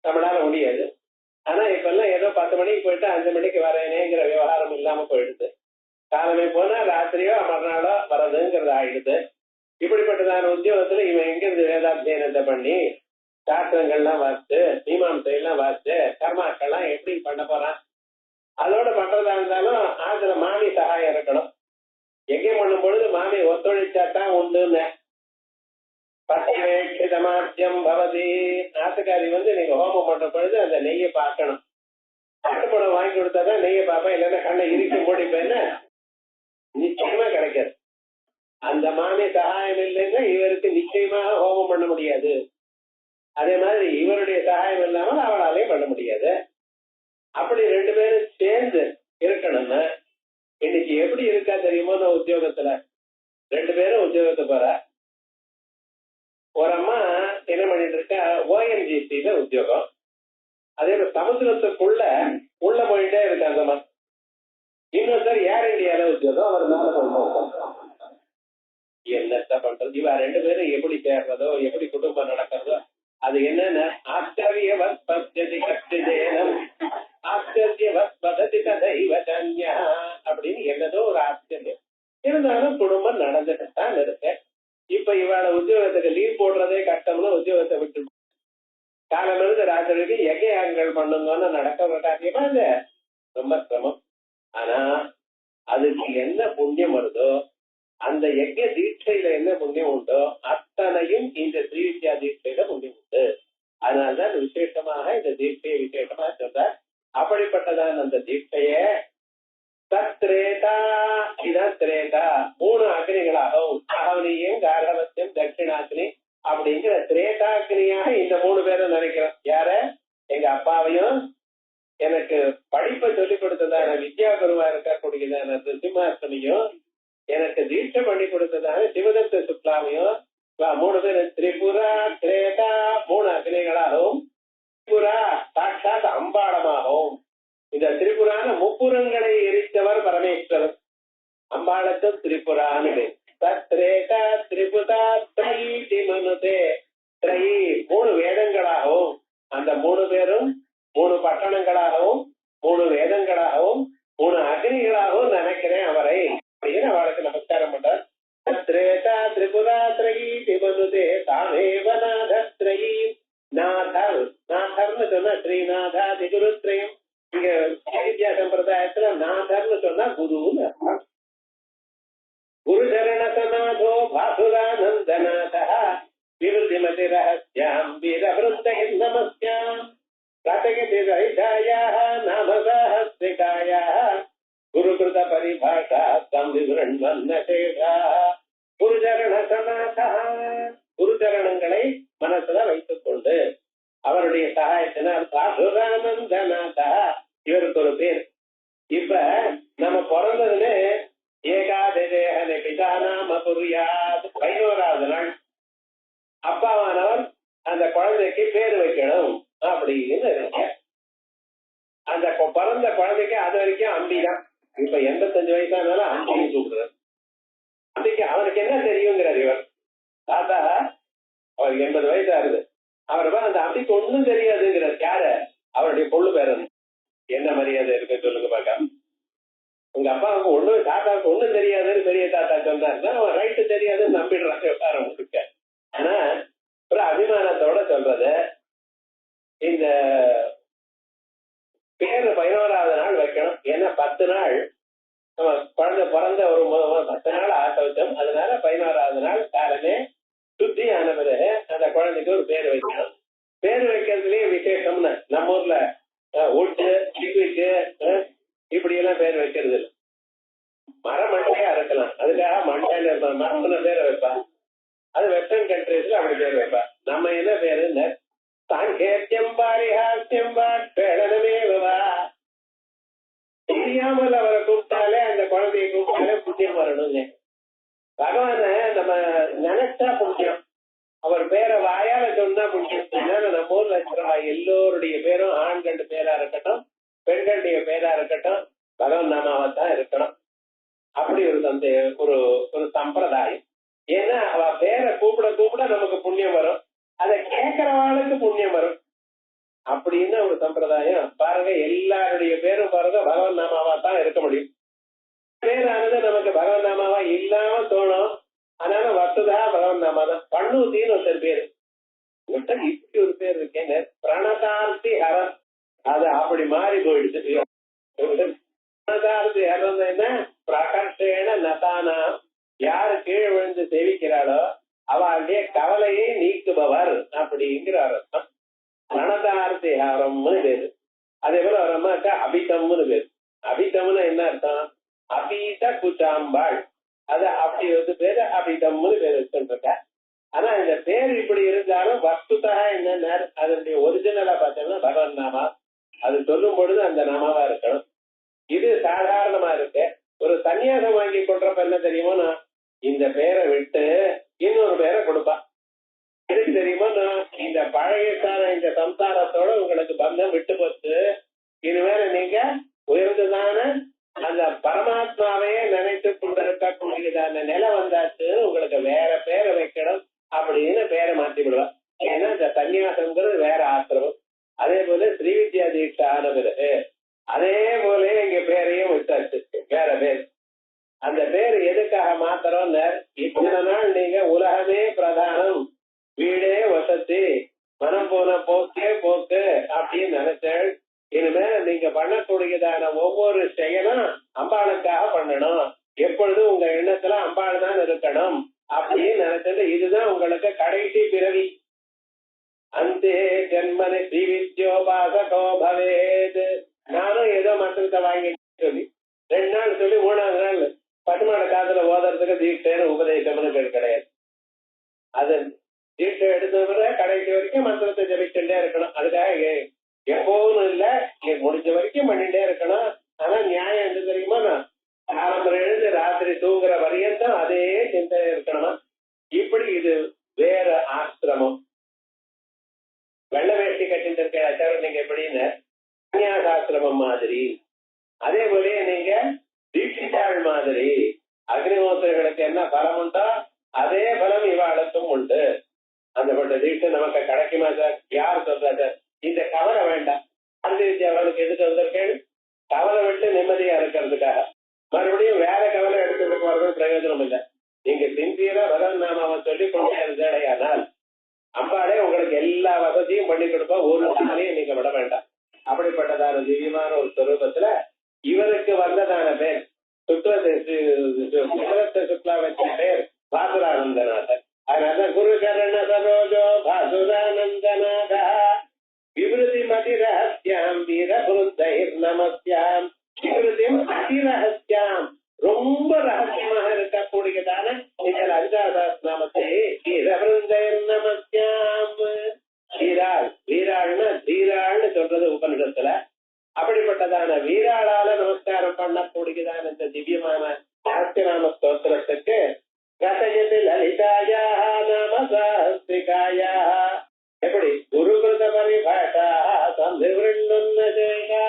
நம்மளால முடியாது. ஆனா இப்ப எல்லாம் ஏதோ 10 மணிக்கு போயிட்டு 5 மணிக்கு வரேனேங்கிற விவகாரம் இல்லாம போயிடுது. காலமே போனா ராத்திரியோ மறுநாளோ வரதுங்கிறது ஆயிடுது. இப்படிப்பட்டதான உத்தியோகத்துல இவன் எங்கிருந்து வேதாத்தியனத்தை பண்ணி சாஸ்திரங்கள்லாம் வாசிச்சு மீமாம்சையெல்லாம் வாசிச்சு கர்மாக்கள்லாம் எப்படி பண்ண போறான்? அதோட பண்றதா இருந்தாலும் அதுல மாமி சகாயம் இருக்கணும். எங்கே பண்ணும் பொழுது மாமி ஒத்துழைச்சாதான் உண்டுன்னு. பட்சிதமாத்தியம் பவதி. நாட்டுக்காரி நீங்க ஹோமம் பண்ற பொழுது அந்த நெய்யை பார்க்கணும். கட்டுப்படம் வாங்கி கொடுத்தாதான் நெய்யை பார்ப்பேன், இல்லைன்னா கண்ணை இறுக்கி மூடிப்பேன்னு நிச்சயமா கிடைக்காது. அந்த மாமி சகாயம் இல்லைன்னா இவருக்கு நிச்சயமாக ஹோமம் பண்ண முடியாது. அதே மாதிரி இவருடைய சகாயம் இல்லாமல் அவளாலே பண்ண முடியாது. அப்படி ரெண்டு பேரும் சேர்ந்து இருக்கணும்னா இன்னைக்கு எப்படி இருக்கா தெரியுமோ? உத்தியோகத்துல ரெண்டு பேரும் உத்தியோகத்துக்கு போற. ஒரு அம்மா என்ன பண்ணிட்டு இருக்கா, ஓஎன்ஜிசியில உத்தியோகம். அதே மாதிரி சமுத்திரத்துக்குள்ள உள்ள போயிட்டே இருக்கு அந்த அம்மா. இன்னொருத்தர் ஏர் இந்தியால உத்தியோகம், அவர் மேல என்னத்த பண்றது? இவ ரெண்டு பேரும் எப்படி சேர்றதோ, எப்படி குடும்பம் நடக்கிறதோ, அது என்னன்னா ஆச்சரியவத் பத்யதி கத்திதேனம் ஆச்சரியவத் பததி கதைவதன்யா அப்படின்னு என்னதோ ஒரு ஆச்சரியம். இருந்தாலும் குடும்பம் நடந்துட்டு தான் இருக்கு. இப்ப இவாள உத்தியோகத்துக்கு லீவ் போடுறதே கஷ்டம்னு உத்தியோகத்தை விட்டு காலமிருந்து ராத்திரிக்கு எகையாங்கள் பண்ணுங்கன்னு நடக்க காரியமா இல்ல, ரொம்ப சிரமம். ஆனா அதுக்கு என்ன புண்ணியம் வருதோ, அந்த யஜ்ஞ தீட்சையில என்ன புண்ணியம் உண்டோ அத்தனையும் இந்த ஸ்ரீ வித்யா தீட்சையில புண்ணியம் உண்டு. அதனால்தான் விசேஷமாக இந்த தீட்சையை விசேஷமா சொல்றார். அப்படிப்பட்டதான் அந்த தீட்சைய தத்ரேதா, இதான் திரேதா, 3 அக்னிகளாகவும் அகவனியும் கார்கவத்தியம் தட்சிணாக்னி அப்படிங்கிற திரேதாக்னியாக இந்த 3 பேரும் நினைக்கிறோம். யார? எங்க அப்பாவையும், எனக்கு படிப்பை சொல்லிக் கொடுத்ததான வித்யா குருவா இருக்கக்கூடியதான சிம்மாசனையும், எனக்கு தீட்சை பண்ணி கொடுத்ததான சிவதத்த சுக்லாவையும் 3 பேரும் திரிபுரா திரேதா 3 அக்னிகளாகவும், திரிபுரா சாட்சாத் அம்பாளமாகவும். இந்த திரிபுரான முப்புறங்களை எரித்தவர் பரமேஸ்வரன். அம்பாளுக்கு திரிபுரான்னு தத்ரேதா திரிபுதா திரையீதி மனுதே. திரையி 3 வேதங்களாகவும், அந்த 3 பேரும் 3 பட்டணங்களாகவும் 3 வேதங்களாகவும் 3 அக்னிகளாகவும் நினைக்கிறேன் அவரை அப்படின்னு அவளுக்கு நமஸ்காரம் பண்றார். தத்ரேதா திரிபுரா திரையீதி மனுதே தாமேவ நாதத்ரயீ. நாதர், நாதர்னு சொன்னா ஸ்ரீநாதா திகுருத்ரயம். இங்க வித்யா சம்பிரதாயத்துல நாதர்னு சொன்னா குருன்னு அர்த்தம். குருசரணசநாதோ பாசுரானந்தநாதः விருத்திமதி ரஹஸ்யாம் வீரவருந்தகிர் நமஸ்யாம் கதகிதி ரஹிதாயாः நாமசாஹஸ்ரிகாயாः குருகிருத பரிபாஷா தம் விவரண்வன்னசேஷாः. குருசரணசநாதः, குருச்சரணங்களை மனசுல வைத்துக் கொண்டு அவருடைய சகாயத்தினால் பாசுரானந்தநாதா, இவருக்கு ஒரு பேர். இப்ப நம்ம பிறந்ததுன்னு ஏகாதேகனே பிதா நாம புரியாது 11வது நாள் அப்பாவானவர் அந்த குழந்தைக்கு பேர் வைக்கணும் அப்படின்னு அந்த பிறந்த குழந்தைக்கு அது வரைக்கும் அம்பிதான். இப்ப 85 வயசானாலும் அம்பின்னு கூப்பிடுறாரு. அம்பிக்கு அவருக்கு என்ன தெரியுங்கிறார் இவர் தாத்தா. அவருக்கு 80 வயசு ஆகுது. அவர் அந்த அம்பிக்கு ஒண்ணும் தெரியாதுங்கிறார். யார? அவருடைய பொண்ணு பேரன். என்ன மரியாதை இருக்கு சொல்லுங்க பாக்க. உங்க அப்பாவுக்கு ஒண்ணு, தாத்தாவுக்கு ஒண்ணும் தெரியாதுன்னு பெரிய தாத்தா சொன்னாருன்னா அவன் ரைட்டு தெரியாதுன்னு நம்பிடுறாங்க விவகாரம் முழுக்க. ஆனா ஒரு அபிமானத்தோட சொல்றது, இந்த பேரு 11வது நாள் வைக்கணும். ஏன்னா 10 நாள் நம்ம குழந்தை பிறந்த ஒரு 10 நாள் ஆசை வச்சோம். அதனால 11வது நாள் காலமே சுத்தி ஆன பிறகு அந்த குழந்தைக்கு ஒரு பேர் வைக்கணும். பேர் வைக்கிறதுலயே விசேஷம்னு நம்ம ஊர்ல ஊட்டு சிக்குவிக்கு இப்படி எல்லாம் பேர் வைக்கிறது இல்லை. மரமண்டையா இருக்கலாம், அதுக்காக மண்டையில மரம்னு பேரை வைப்பா. அது வெஸ்டர்ன் கண்ட்ரீஸ்ல அப்படி பேர் வைப்பா. நம்ம என்ன பேரு? சாங்கேத்தியம் பாரிஹாஸ்யம் பேடனமேவா. தெரியாமல் அவரை கூப்பிட்டாலே, அந்த குழந்தைய கூப்பிட்டாலே புண்ணியம் வரணும்னு. பகவான நம்ம நினைச்சா புண்ணியம், அவர் பேரை வாயால சொன்னா புண்ணியம். நம்ம ஊர்ல இருக்கிற எல்லோருடைய பேரும் ஆண்கள் பேரா இருக்கட்டும், பெண்களுடைய பேரா இருக்கட்டும், பகவான் நாமாவா தான் இருக்கணும். அப்படி ஒரு ஒரு சம்பிரதாயம். ஏன்னா அவ பேரை கூப்பிட கூப்பிட நமக்கு புண்ணியம் வரும், அதை கேட்கிறவாளுக்கு புண்ணியம் வரும் அப்படின்னு ஒரு சம்பிரதாயம். பாருங்க, எல்லாருடைய பேரும் பாருங்க பகவான் நாமாவா தான் இருக்க முடியும். பேரானது நமக்கு பகவான் நாமாவா இல்லாம தோணும். அதனால வசதா பகவான் நாமா தான். பண்ணூத்தின்னு ஒருத்தர் பேரு, இப்படி ஒரு பேர் இருக்கேங்க, பிரணதார்த்தி ஹரன். அது அப்படி மாறி போயிடுச்சு. பிரணதார்த்தி ஹரன் என்ன? பிரகர்ஷேன நதானா, யாரு கீழே விழுந்து சேவிக்கிறாளோ அவளுடைய கவலையை நீக்குபவர் அப்படிங்கிற அர்த்தம். பிரணதார்த்தி ஹரம்னு பேரு. அதே போல ஒரு அம்மாக்கா அபிதம்னு பேரு. அபிதம்னு என்ன அர்த்தம்? அபீத குச்சாம்பாள். அது அப்படி வந்து பேரு அபிதம்னு பேர் வச்சுருக்க. ஆனா இந்த பேர் இப்படி இருந்தாலும் வஸ்துதா என்ன, அதனுடைய ஒரிஜினலா பார்த்தோம்னா பகவான் நாமா. அது சொல்லும் பொழுது அந்த நாமாவா இருக்கணும். இது சாதாரணமா இருக்கு. ஒரு சன்னியாசம் வாங்கி கொள்றப்ப என்ன தெரியுமோ, இந்த பேரை விட்டு இன்னொரு பேரை கொடுப்பான். எதுக்கு தெரியுமோ, இந்த பழைய கால இந்த சம்சாரத்தோட உங்களுக்கு பந்தம் விட்டு போச்சு, இனிமேல நீங்க உயர்ந்ததான அந்த பரமாத்மாவையே நினைத்து கொண்டிருக்கக்கூடியதான நிலை வந்தாச்சு, உங்களுக்கு வேற பேரை வைக்கணும் அப்படின்னு பேரை மாத்தி விடுவார். ஏன்னா இந்த சன்னியாசம்ங்கிறது வேற ஆசிரமம். அதே போல ஸ்ரீ வித்யா தீட்சை ஆன பிறகு அதே போல இங்க பேரையும் விட்டாச்சு, வேற பேர். அந்த பேர் எதுக்காக மாத்திரம், இத்தனை நாள் நீங்க உலகமே பிரதானம், வீடே வசதி, மனம் போன போக்கே போக்கு அப்படின்னு நினைச்சேன். இனிமே நீங்க பண்ணக்கூடியதான ஒவ்வொரு செயலும் அம்பாளுக்காக பண்ணணும். எப்பொழுதும் உங்க எண்ணத்துல அம்பாள் தான் இருக்கணும் அப்படின்னு நினைச்சது. இதுதான் உங்களுக்கு கடைசி பிறவி. அந்த ஜென்மனி ஸ்ரீவித்யோபாசகோ பவேத். நானும் ஏதோ மந்திரத்தை வாங்கி சொல்லி 2 நாள் சொல்லி 3ஆவது நாள் பட்டுமாட காத்துல ஓதுறதுக்கு தீட்சைன்னு உபதேசம்னு கிடையாது. அது தீட்சை எடுத்தவரை கடைசி வரைக்கும் மந்திரத்தை ஜபிச்சுட்டே இருக்கணும். அதுக்காக எப்போதும் இல்ல, முடிஞ்ச வரைக்கும் பண்ணிட்டே இருக்கணும். ஆனா நியாயம் என்ன தெரியுமா, காலம்பரம் எழுந்து ராத்திரி தூங்குற வரையும் அதே சிந்தை இருக்கணுமா. இப்படி இது வேற ஆசிரமம். வெள்ள வேஷ்டி கட்டிட்டு இருக்க நீங்க எப்படின்னு சன்னியாசாசிரமம் மாதிரி, அதே போலயே நீங்க தீட்சிதாள் மாதிரி அக்னிஹோத்திரர்களுக்கு என்ன பலம் உண்டோ அதே பலம் இவாளுக்கும் உண்டு. அந்த பட்ட தீட்சை நமக்கு கிடைக்குமா சார்? யார் சொல்றா சார்? இந்த கவலை வேண்டாம். அந்த அவளுக்கு எதுக்கு வந்திருக்கேன்? கவலை விட்டு நிம்மதியா இருக்கிறதுக்காக. மறுபடியும் வேற கவலை எடுத்துட்டு போறது பிரயோஜனம் இல்லை. நீங்க சின்சியரா பகவன் நாமாவை சொல்லி கொண்டே இருந்தால் அம்பாளே உங்களுக்கு எல்லா வசதியும் பண்ணி கொடுப்பா. ஒரு நாளையும் நீங்க விட வேண்டாம். அப்படிப்பட்டதான திவ்யமான ஒரு ஸ்வரூபத்துல இவருக்கு வந்ததான பேர் சுக்லா வச்ச பேர் பாசுரானந்தநாதர். அதனால குரு சரண சரோஜோ பாசுரானந்தநாத விவருதி மதி ரகசியாம் வீரபுருத்தைர் நமஸ்யாம். விவருதியும் அதி ரகசியாம், ரொம்ப ரகசியமாக இருக்கக்கூடியதான நீங்கள் 5வது நாமத்தை வீரபுருத்தைர் நமஸ்யாம். வீராள், வீராள்னு தீராள்னு சொல்றது உபனிடத்துல. அப்படிப்பட்டதான வீராளால நமஸ்காரம் பண்ணக்கூடியதான இந்த திவ்யமான சாஸ்திராம ஸ்தோத்திரத்துக்கு ரசயதி லலிதாயா நாம சாஸ்திகாயா. எப்படி குருகிருத பரிபாஷா சந்திருந்தா.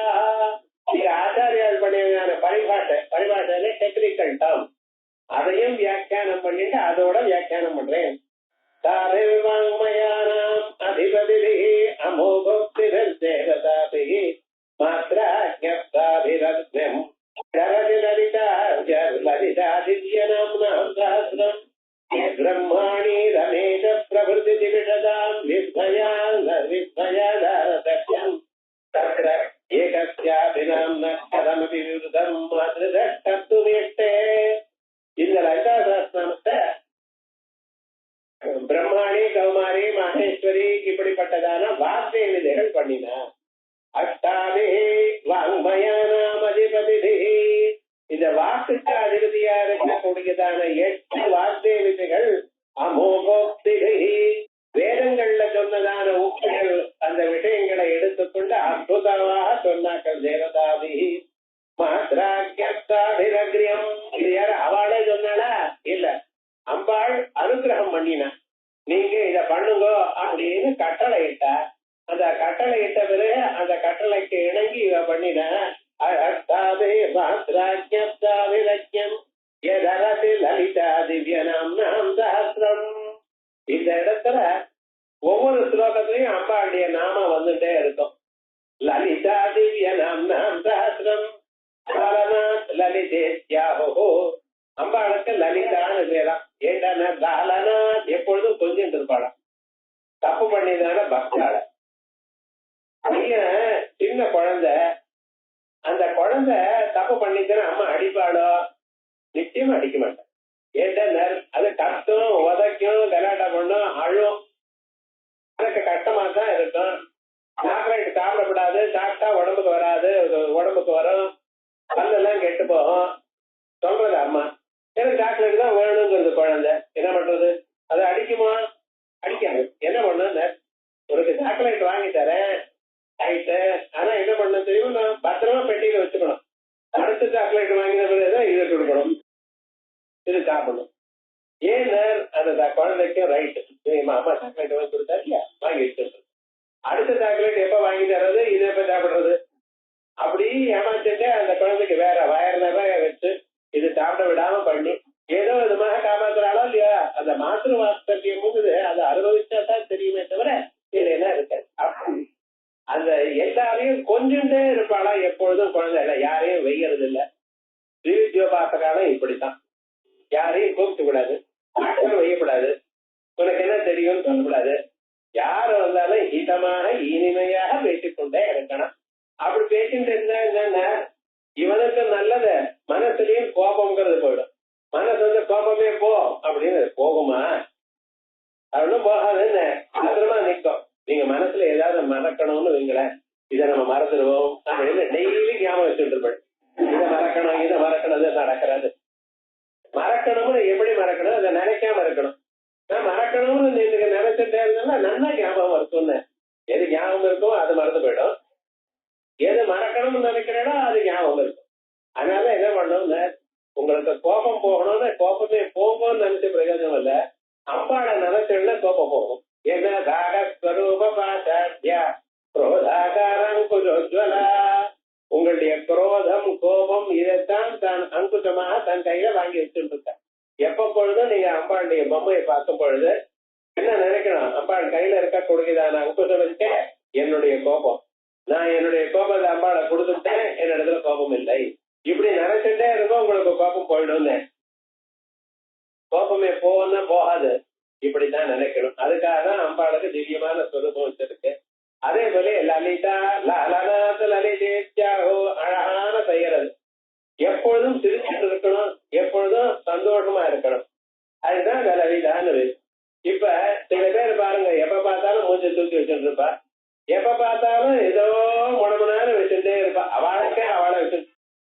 இங்க ஆச்சாரியால் பண்ணியதான பரிபாஷையில டெக்னிக்கல் டேர்ம், அதையும் வியாக்கியானம் பண்ணிட்டு அதோட வியாக்கியானம் பண்றேன். தாரிவாங்மயானாம் அதிபதிஹி அமோகோக்திர் தேவதாபிஹி மாத்ரா ஞப்தாபிரத்னம் ஜரதி லலிதா லலிதா திவ்யநாம்னாம் சஹஸ்ரம் பிரம்மாணி ரமேஷ பிரபுதி திவிஷதாம் வித்வயாதாரதக்ஷம் தத்ர ஏகஸ்யாபிநாம்ன கதமபி விருதம் மாத்ருதஷ்டத்துமேஷ்டே. இந்த லலிதா சஹஸ்ரநாமத்தை பிரம்மாணி, கௌமாரி, மகேஸ்வரி இப்படிப்பட்டதான வாக்தேவிதைகள் பண்ணினா. அஷ்டாவே வாங்மயானாம் அதிபதிஹி. இந்த வாக்குக்கு அதிபதியா இருக்கக்கூடியதான 8 வாக்தேவிதைகள் அமோகோக்திஹி. வேதங்கள்ல சொன்னதான உக்திகள், அந்த விஷயங்களை எடுத்துக்கொண்டு அற்புதமாக சொன்னாக்கள் தேவதாபிஹி. மாத்ராக்யப்தாபிரக்ரியம். இது யாரு? அவளே சொன்னாளா? இல்ல, அம்பாள் அனுகிரகம் பண்ணினா. நீங்க இத பண்ணுங்க அப்படின்னு கட்டளை இட்டா. அந்த கட்டளை இட்ட பிறகு அந்த கட்டளைக்கு இணங்கி இவ பண்ணின. லலிதா திவ்யநாம்னாம் சஹஸ்ரம். இந்த இடத்துல ஒவ்வொரு ஸ்லோகத்திலையும் அம்பாளுடைய நாமம் வந்துட்டே இருக்கும். லலிதா திவ்யநாம்னாம் சஹஸ்ரம் லலிதேத்யாஹோ. அம்பாளுக்கு லலிதான்னு பேரா. ஏண்டான தாலனா எப்பொழுதும் கொஞ்சம் இருப்பாளாம். தப்பு பண்ணிதான பக்தாள சின்ன குழந்தை, அந்த குழந்தை தப்பு பண்ணிதானே அம்மா அடிப்பாளோ? நிச்சயமா அடிக்க மாட்டேன். ஏண்டா அது கஷ்டம், உதைக்கும், கலாட்டா பண்ணும், அழும். எனக்கு கஷ்டமா தான் இருக்கும். சாக்லேட் சாப்பிடக்கூடாது, சாப்பிட்டா உடம்புக்கு வராது, உடம்புக்கு வரும், பல்லெல்லாம் கெட்டு போகும் சொல்றது அம்மா. எனக்கு சாக்லேட் தான் வேணுங்கிறது குழந்தை. என்ன பண்றது? அதை அடிக்குமா? அடிக்காது. என்ன பண்ணு, உனக்கு சாக்லேட் வாங்கி தரேன் ரைட்டு, ஆனா என்ன பண்ண தெரியும், நான் பத்திரமா பெட்டியில வச்சுக்கணும். அடுத்த சாக்லேட் வாங்கின பிறகுதான் இதை கொடுக்கணும், இது சாப்பிடணும். ஏன்னா அந்த குழந்தைக்கும் ரைட்டு, அம்மா சாக்லேட் வாங்கி கொடுத்தா இல்லையா, வாங்கி வச்சுருக்கோம். அடுத்த சாக்லேட் எப்ப வாங்கி தர்றது, இது எப்ப சாப்பிடுறது, அப்படி ஏமாத்திட்டு அந்த குழந்தைக்கு வேற வயர் நிறைய வச்சு இது சாப்பிட விடாம பண்ணி ஏதோ விதமாக காப்பாத்துறாளோ இல்லையா, அந்த மாத்திரு வாத்சல்யம் போது அதை அனுபவிச்சா தான் தெரியுமே தவிர இது என்ன இருக்கு. அந்த எல்லாரையும் கொஞ்சண்டே இருப்பாளா எப்பொழுதும் குழந்தை இல்லை, யாரையும் வெய்யறது இல்லை. ஸ்ரீவித்யோபாசகாலம் இப்படித்தான். யாரையும் கூப்பிட்டு கூடாது, வெய்யக்கூடாது, உனக்கு என்ன தெரியும்னு சொல்லக்கூடாது. யாரு வந்தாலும் ஹிதமாக இனிமையாக பேசிக்கொண்டே இருக்கணும். அப்படி பேசிட்டு இருந்தா என்னன்னா இவனுக்கு நல்லது மனசுலயும் கோபம்ங்கிறது போயிடும். மனசு வந்து கோபமே போ அப்படின்னு போகுமா? அவனும் போகாதுன்னு பத்திரமா நிற்கும். நீங்க மனசுல ஏதாவது மறக்கணும்னு வைங்களேன், இதை நம்ம மறந்துடுவோம் அப்படின்னு டெய்லி ஞாபகம் வச்சுட்டு இருப்பேன். இதை மறக்கணும் அது நடக்கிறது. மறக்கணும்னு எப்படி மறக்கணும்? அதை நினைக்காம இருக்கணும். நான் மறக்கணும்னு நீங்க நினைச்சுட்டே இருந்தா நல்லா ஞாபகம் இருக்கும்னு. எது ஞாபகம் இருக்கும் அது மறந்து போயிடும். எது மறக்கணும்னு நினைக்கிறேனோ அது ஞாபகம் இருக்கும். அதனால என்ன பண்ணணும்னு, உங்களுக்கு கோபம் போகணும்னு கோபமே போகும்னு நினைச்ச பிரயோஜனம் இல்ல, அம்பாளை நினைச்சோம்னா கோபம் போகும். என்ன தாகஸ்வரூப பாசாட்யா குரோதாகாரம் குஜோஜ்வலா, உங்களுடைய குரோதம் கோபம் இதைத்தான் தான் அங்குசமாக தன் கையில வாங்கி வச்சுட்டு இருக்க. எப்ப பொழுதும் நீங்க அம்பாளுடைய பொம்மையை பார்க்கும் பொழுது என்ன நினைக்கணும்? அம்பாள் கையில இருக்கக்கூடியதான அங்குசம் இருக்க என்னுடைய கோபம், நான் என்னுடைய கோபத்தை அம்பாளை கொடுத்துட்டேன், என்னிடத்துல கோபம் இல்லை. இப்படி நினைச்சுட்டே இருக்கும், உங்களுக்கு கோபம் போயிடும்னு. கோபமே போகணும்னா போகாது, இப்படித்தான் நினைக்கணும். அதுக்காக தான் அம்பாளுக்கு திவ்யமான ஸ்வரூபம் வச்சிருக்கு. அதே போல லலிதா லலநாத லலிதேத்யாஹோ, அழகான பெயர் அது. எப்பொழுதும் சிரிச்சுட்டு இருக்கணும், எப்பொழுதும் சந்தோஷமா இருக்கணும். அதுதான் லலிதான்னு. இப்ப சில பேர் பாருங்க, எப்ப பார்த்தாலும் மூஞ்சை தூக்கி வச்சுட்டு இருப்பா, எப்ப பார்த்தாலும் ஏதோ முடமுனாலும் வச்சுட்டே இருப்பா. அவளுக்கே அவளை வச்சு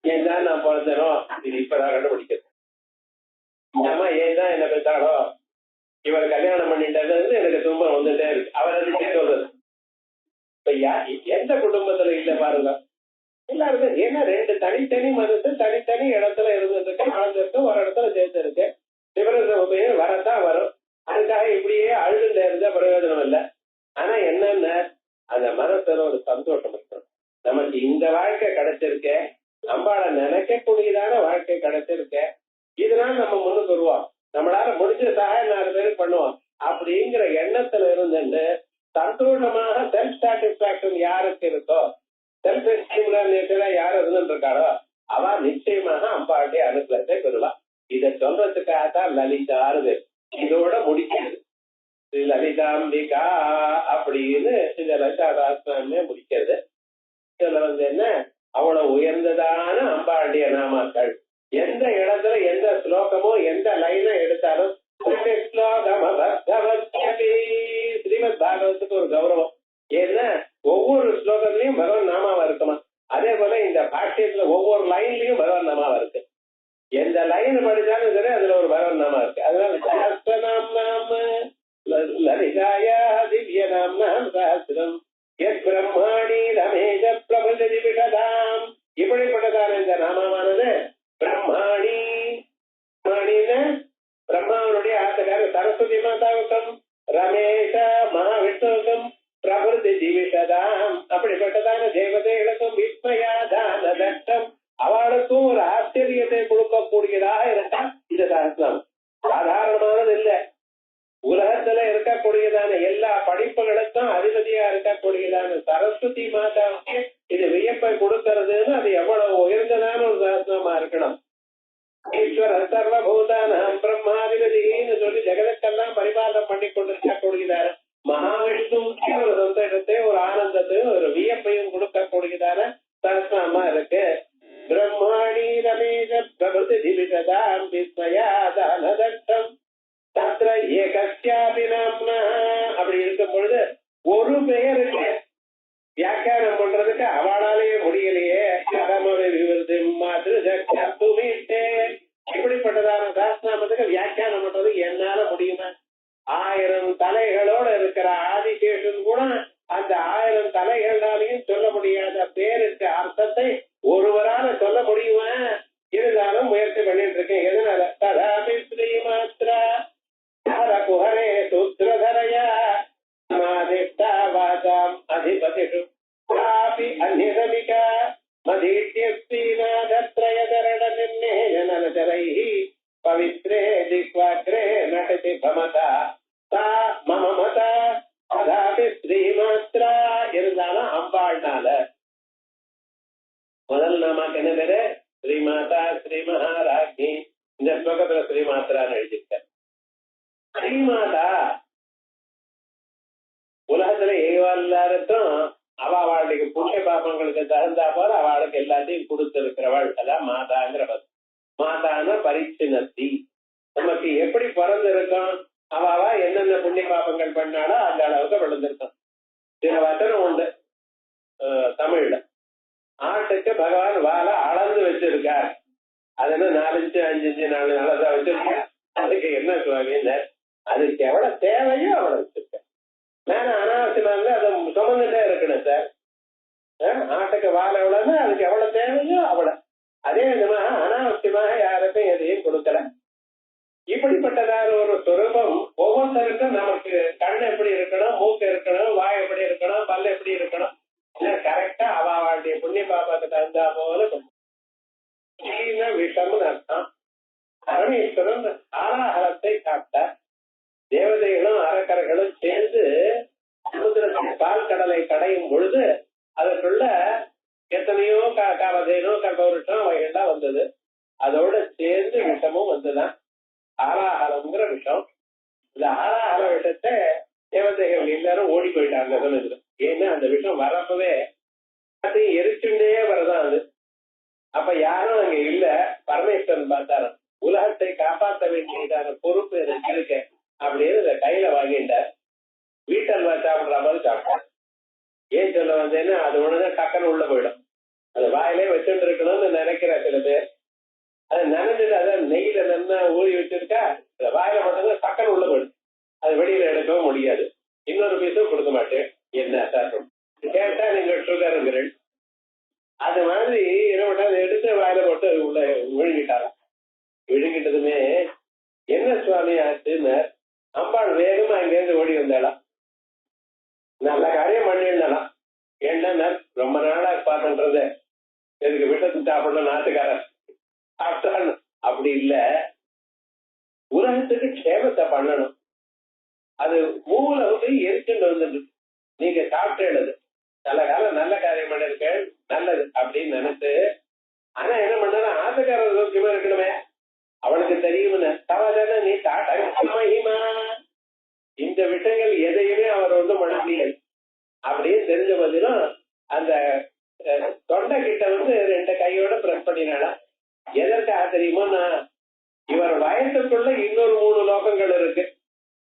ஏன் தான் நான் பிறந்தனோ இது இப்பதான் கண்டுபிடிக்கிறது. இந்த அம்மா ஏன் தான் என்ன பெற்றாலோ, இவர் கல்யாணம் பண்ணிட்டது எனக்கு துன்பம் வந்துட்டே இருக்கு, அவர் அதுக்கே சொல்றது. இப்ப எந்த குடும்பத்துல இல்ல பாருங்க, எல்லாருக்கும். ஏன்னா ரெண்டு தனித்தனி மனசு தனித்தனி இடத்துல இருந்துருக்கு, வளர்ந்துருக்கு, ஒரு இடத்துல சேர்ந்துருக்கு. டிஃபரன்ஸ் வரத்தான் வரும். அதுக்காக இப்படியே அழுதுல இருந்த பிரயோஜனம் இல்லை. ஆனா என்னன்னா அந்த மனசுல ஒரு சந்தோஷம் இருக்கணும். நமக்கு இந்த வாழ்க்கை கிடைச்சிருக்க, அம்பாளை நினைக்கக்கூடியதான வாழ்க்கை கிடைச்சிருக்க, இதனால நம்ம முன்னுக்கு வருவோம், நம்மளால முடிஞ்ச சகாயம் 4 பேருக்கு பண்ணுவோம் அப்படிங்கிற எண்ணத்துல இருந்துட்டு சந்தோஷமாக செல்ஃப் சாட்டிஸ்பாக்சன் யாருக்கு இருக்கோ, செல்ஃப் எஸ்டீம்ல யார் இருந்துட்டு இருக்காளோ அவ நிச்சயமாக அம்பாளுடைய அனுகிரகத்தை பெறலாம். இதை சொல்றதுக்காக தான் லலிதாரு இதோட முடிக்கிறது. லலிதாம்பிகா அப்படின்னு இந்த லலிதா சாஸ்திரமே முடிக்கிறது. இதுல வந்து என்ன, அவ்வளவு உயர்ந்ததான அம்பாளுடைய நாமாக்கள். எந்த இடத்துல எந்த ஸ்லோகமோ எந்த லைனை எடுத்தாலும் ஸ்ரீமத் பாகவத்துக்கு ஒரு கௌரவம். ஏன்னா ஒவ்வொரு ஸ்லோகத்திலையும் பகவான் நாமாவா இருக்குமா, அதே போல இந்த பாஷ்யத்துல ஒவ்வொரு லைன்லயும் பகவான் நாமாவா இருக்கு. எந்த லைன் படிச்சாலும் சரி அதுல ஒரு பகவான் நாமா இருக்கு. அதனால சஹஸ்ரநாம் நாம லலிதாயா திவ்ய நாம் நாம் சஹஸ்ரம் எத் பிரம்மாணி ரமேஷ பிரபஞ்சதி விஷதாம். இப்படிப்பட்டதான இந்த நாமாவானது பிரம்மாணி, பிரம்மாவனுடைய ஆத்தக்காரர் சரஸ்வதி மாதாவுக்கும் ரமேஷ மகாவிஷ்ணுவுக்கும் பிரபுதி ஜீவிஷதாம், அப்படிப்பட்டதான தேவதைகளுக்கும் விஸ்மயாதான தட்டம், அவளுக்கும் ஒரு ஆச்சரியத்தை கொடுக்கக்கூடியதாக இருக்கா இந்த சஹஸ்ரம். சாதாரணமானது இல்லை. உலகத்துல இருக்கக்கூடியதான எல்லா படிப்புகளுக்கும் அதிபதியா இருக்கக்கூடியதான சரஸ்வதி மாதாவுக்கு இது வியப்பை கொடுக்கறதுன்னு அது எவ்வளவு உயர்ந்ததான ஒரு சஹஸ்ரமா இருக்கணும். ஈஸ்வர சர்வபூதானாம் பிரம்மாதிபதினு சொல்லி ஜெகத்துக்கெல்லாம் பரிபாலனம் பண்ணி கொண்டிருக்கக்கூடியதான மகாவிஷ்ணு ஒரு சந்தோஷத்தை, ஒரு ஆனந்தத்தையும் ஒரு வியப்பையும் கொடுக்கக்கூடியதான சஹஸ்ரமா இருக்கு. பிரம்மாணி ரமேஷ பிரபுதி ஜீவிஷதாம் விஸ்மயாதான தட்டம் தத்ர ஏகஸ்யாபி நாம்னா. அப்படி இருக்கும் பொழுது ஒரு பெயருக்கு வியாக்கியானம் பண்றதுக்கு அவளாலேயே முடியலையே. இப்படிப்பட்டதான சாஸ்திரத்துக்கு வியாக்கியானம் பண்றது என்னால முடியுமா? 1000 தலைகளோட இருக்கிற ஆதிசேஷன் கூட அந்த 1000 தலைகளாலையும் சொல்ல முடியாத பேருக்கு அர்த்தத்தை ஒருவரால சொல்ல முடியுமா? இருந்தாலும் முயற்சி பண்ணிட்டு இருக்கேன். எதனால? ததாபி ஸ்ரீ மாத்ரா குஹரே சூத்ரதரயா மாதிஷ்டா வாசாம் அதிபதிஷு காபி அந்நிரமிகா மதீத்யஸ்தீநாதத்ரயதரண நிர்ணேயனனசரைஹ பவித்ரே திக்வாக்ரே நடதி பமதா தா மம மதா ததாபி ஸ்ரீமாத்ரா. இருந்தாலும் அம்பாள்னால முதல் நாமாக்கு என்ன பேரு? ஸ்ரீமாதா, ஸ்ரீ மகாராஜி. இந்த ஸ்லோகத்துல ஸ்ரீமாத்ரான்னு எழுதியிருக்க. ஸ்ரீமாதா உலகத்துல எல்லாருக்கும் அவளுடைய புண்ணிய பாபங்கள் அவங்களுக்கு தகுந்தா போல அவளுக்கு எல்லாத்தையும் கொடுத்திருக்கிறவள். அதான் மாதாங்கிற பதம். மாதான பரிச்சினத்தி. நமக்கு எப்படி பிறந்திருக்கோம், அவளா என்னென்ன புண்ணிய பாபங்கள் பண்ணாலும் அந்த அளவுக்கு விழுந்திருக்கும். சில வசனம் உண்டு தமிழ்ல, ஆட்டுக்கு பகவான் வாழை அளந்து வச்சிருக்கார். அதுன்னு 4 இன்ச்சு 5 இன்ச்சு 4 நாளதான் வச்சிருக்கார். அதுக்கு என்ன சுவாமின்னு, அதுக்கு எவ்வளவு தேவையோ அவ்வளவு வச்சிருக்க. மேல அனாவசியமா இருந்தா அதை சுமந்துட்டே இருக்கணும் சார். ஆட்டுக்கு வாழை எவ்வளவுன்னா அதுக்கு எவ்வளவு தேவையோ அவ்வளவு. அதே விதமா அனாவசியமாக யாருக்கும் எதையும் கொடுக்கல. இப்படிப்பட்டதான ஒரு சுரூபம் ஒவ்வொருத்தருக்கும் நமக்கு கண் எப்படி இருக்கணும், மூக்கு இருக்கணும், வாய் எப்படி இருக்கணும், பல் எப்படி இருக்கணும், கரெக்டா அவளுடைய புண்ணிய பாபாக்கு தகுந்தா போல விஷம்னு அர்த்தம். பரமேஸ்வரன் ஆலாஹலத்தை காட்டார். தேவதைகளும் அரக்கர்களும் சேர்ந்து சமுத்திரத்தின் பால் கடலை கடையும் பொழுது அதற்குள்ள எத்தனையோ காவதேனோ கற்பவருஷம் அவைகள்லாம் வந்தது. அதோட சேர்ந்து விஷமும் வந்துதான் ஆலாஹலம்ங்கிற விஷம். இந்த ஆலாஹல விஷத்தை தேவதைகள் எல்லாரும் ஓடி போயிட்டாங்க சொன்னது. ஏன்னா அந்த விஷம் வரப்பவே எரிச்சுட்டே வரதான் அது. அப்ப யாரும் அங்க இல்ல. பரமேஸ்வரன் பார்த்தாரு, உலகத்தை காப்பாற்ற வேண்டியதான பொறுப்பு எனக்கு இருக்க அப்படின்னு இதை கையில வாங்கிட்டார். வீட்டல்வா சாப்பிடுற மாதிரி சாப்பிட்டார். ஏன் சொல்ல வந்தேன்னா, அது ஒண்ணுங்க டக்குன்னு உள்ள போயிடும். அது வாயிலே வச்சுட்டு இருக்கணும்னு நினைக்கிற சில பேர். அதை நினைச்சிட்டு அதை நெய்யில நல்லா ஊறி வச்சிருக்கா, வாயில மட்டும்தான் டக்குன்னு உள்ள போயிடும். அது வெளியில எடுக்கவும் முடியாது. இன்னொரு பீஸும் கொடுக்க மாட்டேன். என்ன சார் கேட்டா நீங்க சுகருங்கிறேன். அது மாதிரி என்ன பண்ணா, அதை எடுத்து வாயில போட்டு உள்ள விழுங்கிட்டாராம். விழுங்கிட்டதுமே என்ன சுவாமி ஆச்சுன்னு அம்பாள் வேகமா அங்கேருந்து ஓடி வந்தாலாம். நல்ல காரியம் பண்ணிருந்தாலாம். என்ன ரொம்ப நாளா பார்த்துன்றது, எனக்கு விஷத்தை சாப்பிடணும் நாட்டுக்காரன் சாப்பிட்டான். அப்படி இல்ல, உலகத்துக்கு க்ஷேமத்தை பண்ணணும். அது மூல வந்து எரிச்சுட்டு வந்துட்டு நீங்க சாப்பிட்டேனது நல்ல காலம் நல்ல காரியம் பண்ணிருக்கேன் நல்லது அப்படின்னு நினைச்சு. ஆனா என்ன பண்ணா, ஆட்டுக்காரர் சோக்கியமா இருக்கணுமே, அவனுக்கு தெரியும்னு தவறான நீ மகிமா இந்த விஷயங்கள் எதையுமே அவர் ஒன்றும் பண்ண முடியாது அப்படின்னு தெரிஞ்ச பதிலும் அந்த தொண்டை கிட்ட வந்து 2 கையோட பிரஸ் பண்ணினால. எதற்காக தெரியுமோன்னா, இவர் வயசுக்குள்ள இன்னொரு 3 லோகங்கள் இருக்கு.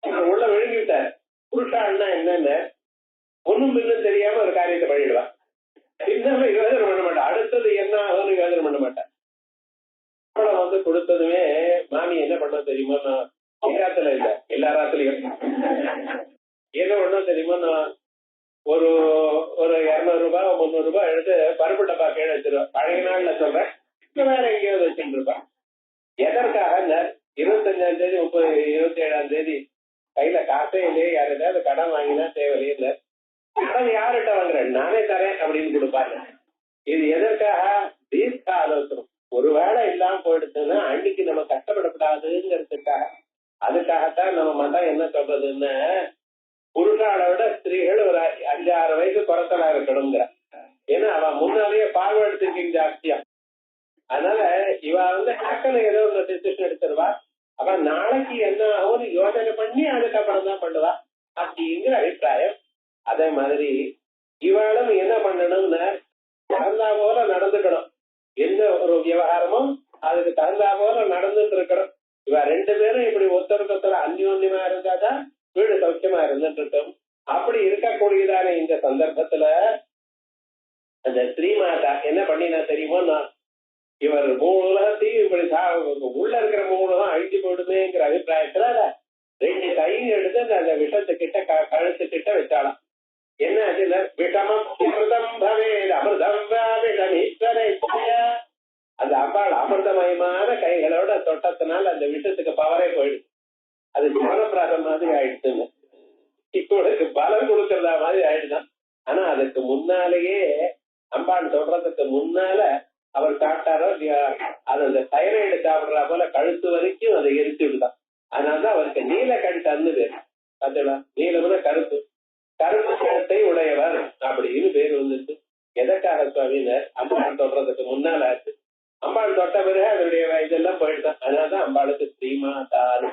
இவர் உள்ள விழுங்கிட்டார். புருஷாள்னா என்னன்னு ஒண்ணும் பின்னும் தெரியாம ஒரு காரியத்தை பண்ணிடுவான். இன்னும் யோசனை பண்ண மாட்டான், அடுத்தது என்ன ஆகும்னு யோசனை பண்ண மாட்டான். சம்பளம் வந்து கொடுத்ததுமே மாமி என்ன பண்ண தெரியுமோ, ராத்துல இல்ல எல்லா ராத்திலையும் என்ன பண்ண தெரியுமோ, ஒரு 200 ரூபாய் 300 ரூபாய் எடுத்து பருப்பு டப்பா கீழே வச்சிருவேன். பழைய நாள்ல சொல்றேன், வேற எங்கேயாவது வச்சுட்டு இருப்பான். எதற்காக 25ஆம் தேதி 27ஆம் தேதி கையில காசே இல்லையே, யாரு ஏதாவது கடன் வாங்கினா தேவையில்லையே இல்லை, கடன் யார்கிட்ட வாங்குறேன் நானே தரேன் அப்படின்னு கொடுப்பாரு. இது எதற்காக? தீர்க்க ஆலோசனை. ஒரு வேலை இல்லாம போயிடுச்சுன்னா அன்னைக்கு நம்ம கஷ்டப்படக்கூடாதுங்கிறதுக்காக. அதுக்காகத்தான் நம்ம மதம் என்ன சொல்றதுன்னு, புருஷாளை விட ஸ்திரீகள் ஒரு 5-6 வயசு குறைச்சலா இருக்கணுங்கிற. ஏன்னா அவன் முன்னாலேயே ஃபார்வர்டு திங்கிங் ஜாஸ்தியா. அதனால இவ வந்து டக்குனு ஏதோ ஒரு டிசிஷன் எடுத்துருவா. அவ நாளைக்கு என்ன ஆகும்னு யோசனை பண்ணி அதுக்கப்புறம் தான் பண்ணுவா அப்படிங்கிற அபிப்பிராயம். அதே மாதிரி இவாளும் என்ன பண்ணணும்னு தகுந்தா போல நடந்துக்கணும். எந்த ஒரு விவகாரமும் அதுக்கு தகுந்தா போல நடந்துட்டு இருக்கணும். இவ 2 பேரும் இப்படி ஒருத்தருக்கு ஒருத்தர் அந்யோன்யமா இருந்தாதான் வீடு சௌக்கியமா இருந்துட்டு இருக்கும். அப்படி இருக்கக்கூடியதான இந்த சந்தர்ப்பத்துல அந்த ஸ்ரீமாதா என்ன பண்ணினா தெரியுமோ, இவர் 3 உலகத்தையும் இப்படி உள்ள இருக்கிற 3 உலகம் அழிஞ்சு போயிடுமேங்கிற அபிப்பிராயத்துல 2 கையும் எடுத்து அந்த விஷத்துக்கிட்ட கழுத்துக்கிட்ட வச்சாலாம். என்ன ஆச்சுல, விஷமம் அமிர்தம் பவேத் அமிர்தம் விஷமீஸ்வரே. அந்த அம்பாள் அமிர்தமயமான கைகளோட தொட்டத்தினால் அந்த விஷத்துக்கு பவரே போயிடுது. அது ஜனப்பிராசம் மாதிரி ஆயிடுச்சுன்னு இப்போதுக்கு பலன் கொடுக்கறதா மாதிரி ஆயிடுதான். ஆனா அதுக்கு முன்னாலேயே அம்பாள் சொல்றதுக்கு முன்னால அவர் சாப்பிட்டாரோ அது அந்த தைராய்டு சாப்பிடுறா போல கழுத்து வரைக்கும் அதை எரிச்சு விடுதான். அதனாலதான் அவருக்கு நீலகண்டன்னு பேர். பார்த்தா நீலம்னா கருப்பு, கருப்பு கழுத்தை உடையவர் அப்படின்னு பேர் வந்துச்சு. எதற்காக சுவாமினர்? அம்பாள் சொல்றதுக்கு முன்னால ஆச்சு. அம்பாள் தொட்ட பிறகு அதனுடைய இதெல்லாம் போயிடுதான். அதனாலதான் அம்பாளுக்கு ஸ்ரீமாதான்னு.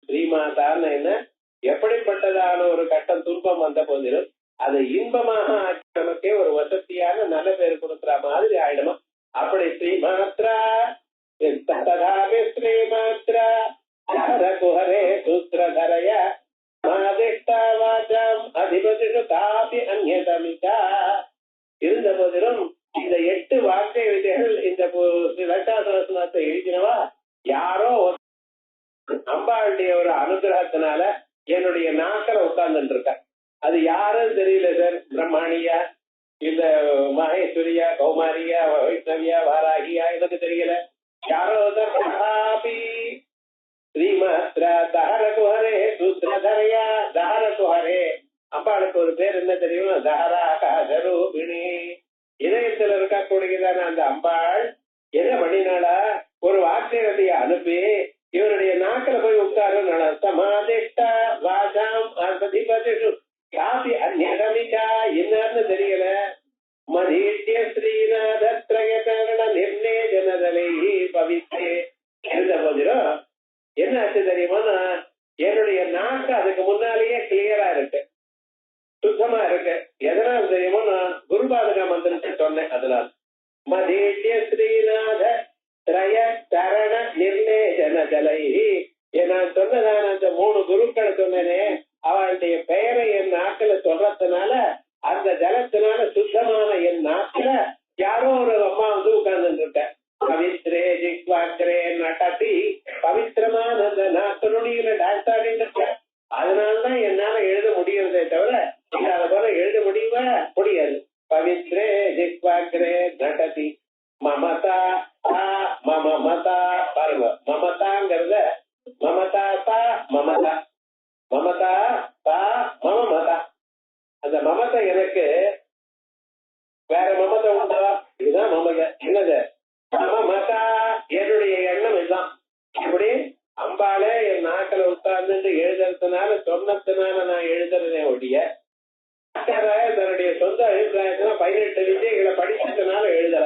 ஸ்ரீமாதான்னு என்ன, எப்படிப்பட்டதான ஒரு கஷ்டம் துன்பம் வந்த போதிலும் அதை இன்பமாக நமக்கே ஒரு வசதியான நல்ல பேர் கொடுக்குற மாதிரி ஆயிடுமா. அப்படி ஸ்ரீமாத்ரா ததாபி ஸ்ரீமாத்ரா குஹரே சூத்ரதரய மாதிஷ்டா வாசாம் அதிபதிஷு காபி அந்யதமிகா. இருந்த போதிலும் இந்த 8 வார்த்தை விதைகள் இந்த லலிதா சகஸ்ரநாமத்தை எழுதினவா யாரோ அம்பாளுடைய ஒரு அனுகிரகத்தினால என்னுடைய நாக்கல உட்கார்ந்துட்டு இருக்க. அது யாருன்னு தெரியல சார். பிரம்மாணியா இல்ல மகேஸ்வரியா கௌமாரியா வைஷ்ணவியா வாராகியா எனக்கு தெரியல. யாரோ ஸ்ரீமாத்ரா தஹர குஹரே சூத்ரதரையா தஹர குஹரே. அம்பாளுக்கு ஒரு பேர் என்ன தெரியும்? தஹரா காதரூபிணி. இதயத்தில் இருக்கக்கூடியதான அந்த அம்பாள் என்ன பண்ணினாளா ஒரு வார்த்தையை அனுப்பி இவருடைய நாக்கில போய் உட்காரு. சமாதிஷ்டா வாசாம் அதிபதிஷு காபி அந்யதமிகா. என்னன்னு தெரியல. மதீட்ய ஸ்ரீநாதத்ரயகரண நிர்ணய ஜனதலை பவித்தே. இருந்த போதிலும் என்ன ஆச்சு தெரியுமா? என்னுடைய நாக்கு அதுக்கு முன்னாலேயே கிளியரா இருக்கு, சுத்தமா இருக்கு. எதனால தெரியுமோ? நான் குருபாதகா மந்திரத்தை சொன்னேன். அதனால மதீட்ய ஸ்ரீநாத திரய கரண நிர்ணய ஜனதலை. நான் சொன்னதான அந்த 3 குருக்களை சொன்னேனே, அவளுடைய பெயரை என் நாக்கில சொல்றதுனால அந்த ஜலத்தினால சுத்தமான என் நாக்கில யாரோ ஒரு அம்மா வந்து உட்கார்ந்து இருக்க. பவித்ரே ஜிக்வாக்ரே நடத்தி பவித்திரமான அந்த நாக்கு நுனியில டான்ஸ் ஆடிட்டு இருக்க. அதனாலதான் என்னால எழுத முடியறதே தவிர அதை போல எழுத முடியுமா? முடியாது. பவித்ரே ஜிக்வாக்ரே நடத்தி மமதா மம மதா. பாருங்க, மமதாங்கிறத மமதா தா மமதா, மமதா தா மம மதா. அந்த மமதை எனக்கு வேற மமதை உண்டா? இதுதான் மமதை. என்னது? மம மதா. என்னுடைய எண்ணம் இதுதான். இப்படி அம்பாலே என் நாக்கில உட்கார்ந்து எழுதுறதுனால சொன்னதுனால நான் எழுதுறதே ஒழிய தன்னுடைய சொந்த அபிப்பிராயத்தினா 18 விஜயங்களை படிச்சதுனால எழுதல.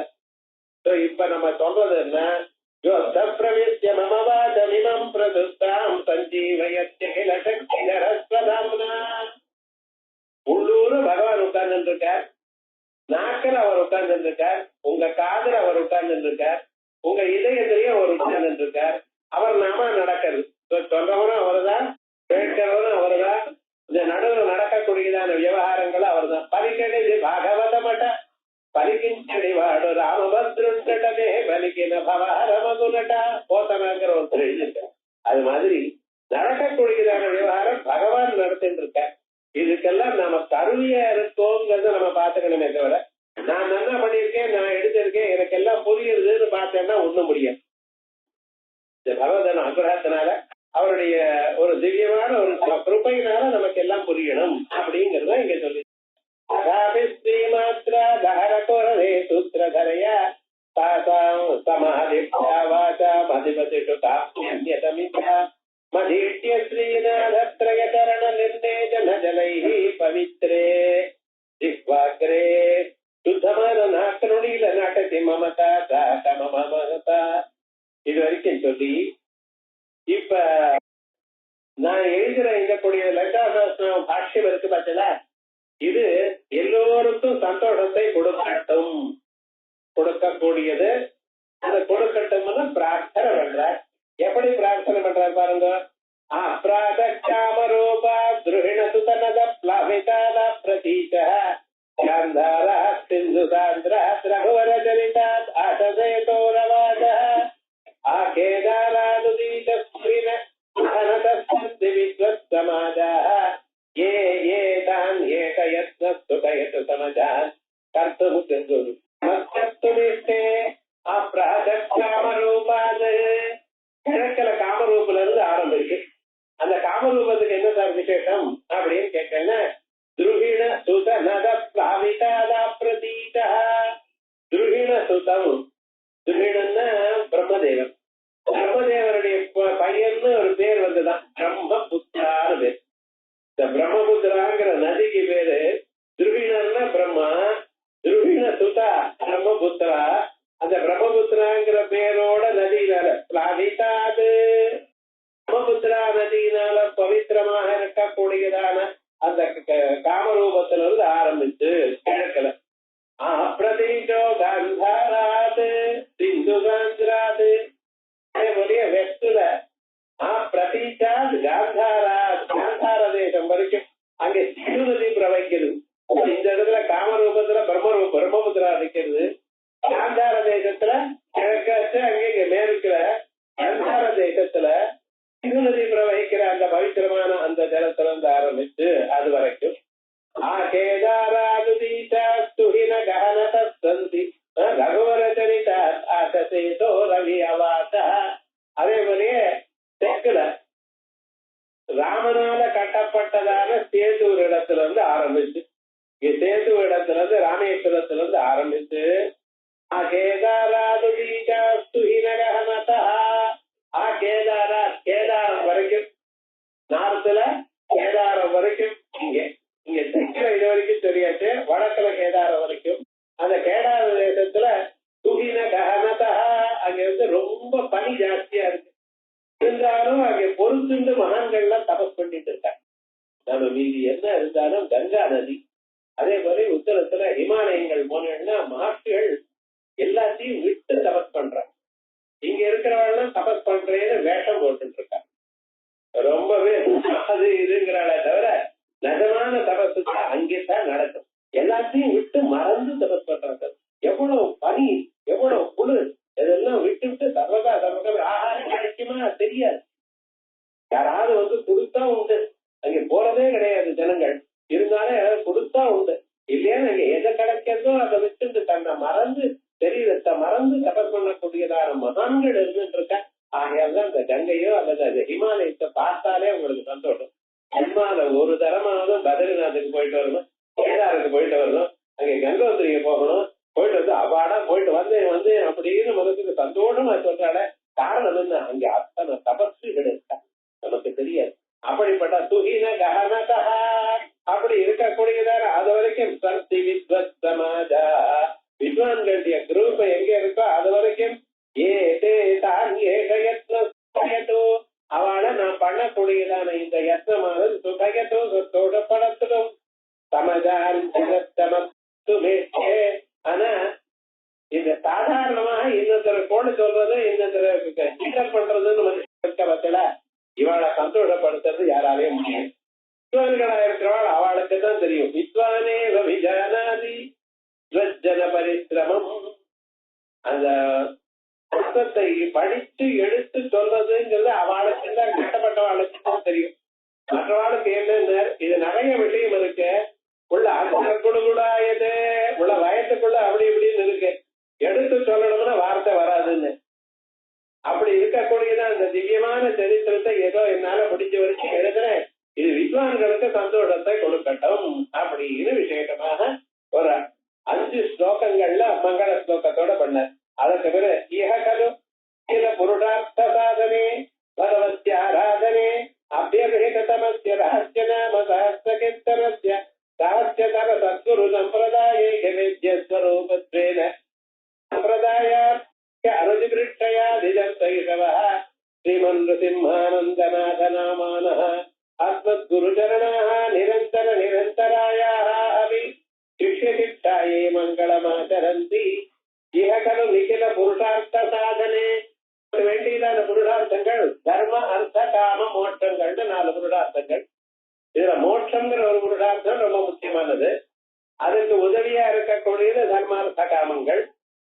இப்ப நம்ம சொல்றது என்ன? உள்ளூர் பகவான் உட்கார்ந்து இருக்கார், நாக்கில் அவர் உட்கார்ந்து இருக்கார், உங்க காதல் அவர் உட்கார்ந்து இருக்கார், உங்க இதயத்திலேயே அவர் உட்கார்ந்து இருக்கார். அவர் நாம நடக்கிறது. சொல்றவரும் அவர்தான், கேட்கிறவரும் அவர்தான், இந்த நடுவில் நடக்கக்கூடியதான விவகாரங்களும் அவர் தான். பலிக்கடி பாகவத மட்ட பலிக்கின்றடி வாடு ராமபத்ருண்டே பலிக்கின பவரமகுனடா போத்தனாங்கிற ஒருத்தர் எழுதியிருக்கார். அது மாதிரி நடக்கக்கூடியதான விவகாரம் பகவான் நடத்திட்டு இருக்க. இதுக்கெல்லாம் நம்ம கருவியா இருக்கோங்கிறத நம்ம பார்த்துக்கணுமே தவிர நான் என்ன பண்ணியிருக்கேன், நான் எடுத்திருக்கேன், எனக்கு எல்லாம் புரியுதுன்னு பார்த்தேன்னா ஒண்ணும் முடியாது. இந்த பகவதன் அனுகிரகத்தினால அவருடைய ஒரு திவ்யமான ஒரு கிருபையினால நமக்கு எல்லாம் புரியணும் அப்படிங்கறத இங்க சொல்லி ஸ்ரீமாத்ரா தஹர குஹரே சூத்ரதரயா தாசாம் சமாதிஷ்டா வாசாம் அதிபதிஷு காபி அந்யதமிகா மதீட்ய ஸ்ரீநாதத்ரய கரண நிர்ணய ஜனஜலைஹி பவித்ரே ஜிஹ்வாக்ரே. சுத்தமான நாக்கு நுனியில நாட்டத்தி மமதா தாச மம மமதா. இது வரைக்கும் சொல்லி இப்ப நான் எழுதுற இந்த கூடிய லலிதா சகஸ்ரநாம பாஷ்யம் இருக்கு பார்த்தல, இது எல்லோருக்கும் சந்தோஷத்தை கொடுக்கட்டும், கொடுக்கக்கூடியது. அதை கொடுக்கட்டும்னு பிரார்த்தனை பண்றார். எப்படி பிரார்த்தனை பண்றார் பாருங்க. அப்ராதூபா துருஹிண சுதனத பிளவிதாத பிரதீச காந்தாரா சிந்து சாந்திரா ரகுவர சரிதாத் ஆசதேதோ ரவாத ஆகேதாரானுதீத ஸ்ரீன அனதஸ்தி வித்வத் சமாஜாஹ ये ये तान् एकयत्नस्तु कयतु समजान् कर्तुमुद्दु மத்தத்துனிஷ்டே அப்ராதகாமரூபாத். கிழக்கில காமரூபல இருந்து ஆரம்பிச்சு அந்த காமரூபத்துக்கு என்ன சார் விசேஷம் அப்படின்னு கேட்டேன்னா, துருஹிண சுத நத பிளாவிதாதா பிரதீதா. துருஹிண சுதம், துருஹிணன்னா பிரம்மதேவன். பிரம்மதேவனுடைய பையன்னு ஒரு பேர் வந்துதான் பிரம்மபுத்திரான்னு பேர். இந்த பிரம்மபுத்திராங்கிற நதிக்கு பேரு துருஹிணன்னா பிரம்மா, துருஹிண சுதா பிரம்மபுத்திரா. அந்த பிரம்மபுத்திராங்கிற பேரோட நதியினால பிளாவிதாது பிரம்மபுத்திரா நதியினால பவித்திரமாக இருக்கக்கூடியதான அந்த காமரூபத்திலிருந்து ஆரம்பிச்சு கிழக்கல அங்க சிறு நதி பிரவகிக்கிறது. இந்த இடத்துல காமரூபத்துல பிரம்மபுத்திரா இருக்கிறது. காந்தார தேசத்துல கிழக்காச்சு அங்கே மேற்குல காந்தார தேசத்துல சிறு நதி பிரவகிக்கிற அந்த பவித்திரமான அந்த ஜலத்துல இருந்து ஆரம்பிச்சு அது வரைக்கும் அதே மாதிரியே தெற்குல ராமனால கட்டப்பட்டதான சேது இடத்துல இருந்து ஆரம்பிச்சு சேது இடத்துல இருந்து ராமேஸ்வரத்துல இருந்து ஆரம்பிச்சு கேதாரம் வரைக்கும் நார்த்துல கேதாரம் வரைக்கும் இங்க தெற்குல இது வரைக்கும் தெரியாச்சு வடக்குல கேதாரம் வரைக்கும் அந்த கேதார தேசத்துல துகின ககனதா அங்க வந்து ரொம்ப பனி ஜாஸ்தியா இருக்கு. இருந்தாலும் அங்கே பொறுத்துண்டு மகான்கள்லாம் தபஸ் பண்ணிட்டு இருக்காங்க. நம்ம மீதி என்ன இருந்தாலும் கங்கா நதி. அதே மாதிரி உத்தரத்துல இமாலயங்கள் போனேன்னா மகர்ஷிகள் எல்லாத்தையும் விட்டு தபஸ் பண்றாங்க. இங்க இருக்கிறவங்க தபஸ் பண்றேன்னு வேஷம் போட்டுட்டு இருக்காங்க. ரொம்பவே அது இதுங்கிறாளே தவிர நிஜமான தபசு அங்கேதான் நடக்கும். எல்லாத்தையும் விட்டு மறந்து தபஸ் பண்றாங்க. எவ்வளவு பனி, எவ்வளவு குளிர், இதெல்லாம் விட்டு சர்வதா ஆகாரம் கிடைக்குமா தெரியாது. யாராவது வந்து கொடுத்தா உண்டு, அங்க போறதே கிடையாது ஜனங்கள். இருந்தாலும் யாராவது கொடுத்தா உண்டு, இல்லையா அங்க எதை கிடைக்கிறதோ அதை விட்டு தன்னை மறந்து தெரியத்தை மறந்து தபஸ் பண்ணக்கூடியதான மகான்கள் இருந்துட்டு இருக்க. ஆகையால்தான் இந்த கங்கையோ அல்லது அந்த ஹிமாலயத்தை பார்த்தாலே உங்களுக்கு சந்தோஷம். ஜன்மால ஒரு தரமாவது பத்ரிநாத்துக்கு போயிட்டு வரணும், கேதாருக்கு போயிட்டு வரணும், அங்கே கங்கோத்திரிக்கு போகணும், போயிட்டு வந்து அவாடா போயிட்டு வந்தேன் அப்படின்னு மனசுக்கு சந்தோஷமா சொல்றால. காரணம் என்ன, அங்க அத்தனை தபஸ்விகள் இருக்கா நமக்கு தெரியாது. அப்படிப்பட்ட துகின ககனதா அப்படி இருக்கக்கூடியதான அது வரைக்கும் சக்தி வித்வத் சமாஜா வித்வான்களுடைய குரூப் எங்க இருக்கோ அது வரைக்கும் அவளை நான் பண்ணக்கூடியதான இந்த யத்னமானது சுகயத்தும் சந்தோஷப்படத்திலும் ஆனா இது சாதாரணமாக இன்னொருத்தர கோடு சொல்றது இன்னொருத்தர கிண்டல் பண்றதுன்னு பத்தில இவளை சந்தோஷப்படுத்துறது யாராலையும் முடியாது. வித்வான்களா இருக்கிறவள் அவளுக்கு தான் தெரியும். வித்வானே விஜானாதி ஜன பரிசிரமம். அந்த புத்தகத்தை படித்து எடுத்து சொல்றதுங்கிறது அவளுக்கு தான் கட்டப்பட்டவாளுக்கு தான் தெரியும். மற்றவாளுக்கு என்ன இது நிறைய விஷயம் இருக்கு. உள்ள அக்குழுகுடாயது உள்ள வயசுக்குள்ள அப்படி இப்படின்னு இருக்கு. எடுத்து சொல்லணும்னா வார்த்தை வராதுன்னு. அப்படி இருக்கக்கூடியதான் அந்த திவ்யமான சரித்திரத்தை ஏதோ என்னால முடிஞ்ச வரைக்கும் எழுதுறேன். இது வித்வான்களுக்கு சந்தோஷத்தை கொடுக்கட்டும் அப்படின்னு விசேஷமாக ஒரு 5 ஸ்லோகங்கள்ல மங்கள ஸ்லோகத்தோட பண்ண. அதற்கு பிறகு இஹகலு சில புருஷார்த்த சாதனே பகவத்ய ஆராதனே அபியபிஹிதமஸ்ய ரஹஸ்ய நாம சஹஸ்ர கீர்த்தனஸ்ய சஹஸ்யதர சத்குரு சம்பிரதாயே வேத்ய ஸ்வரூபத்வேன சம்பிரதாயார்த்த அனுதிவிருட்சயாதிஜந்தைஷவः ஸ்ரீமன் நரசிம்ஹானந்தநாத நாமானः அஸ்மத்குருச்சரணாः நிரந்தர நிரந்தராயாः அபி சிஷ்யசிஷ்டாயே மங்களமாச்சரந்தி. இஹகலு நிகில புருஷார்த்த சாதனே வேண்டியதான புருஷார்த்தங்கள் தர்ம அர்த்த காம மோட்சங்கள்னு 4 புருஷார்த்தங்கள். இதுல மோட்சங்கிற ஒரு புருஷார்த்தம் ரொம்ப முக்கியமானது. அதுக்கு உதவியா இருக்கக்கூடியது தர்மார்த்த காமங்கள்.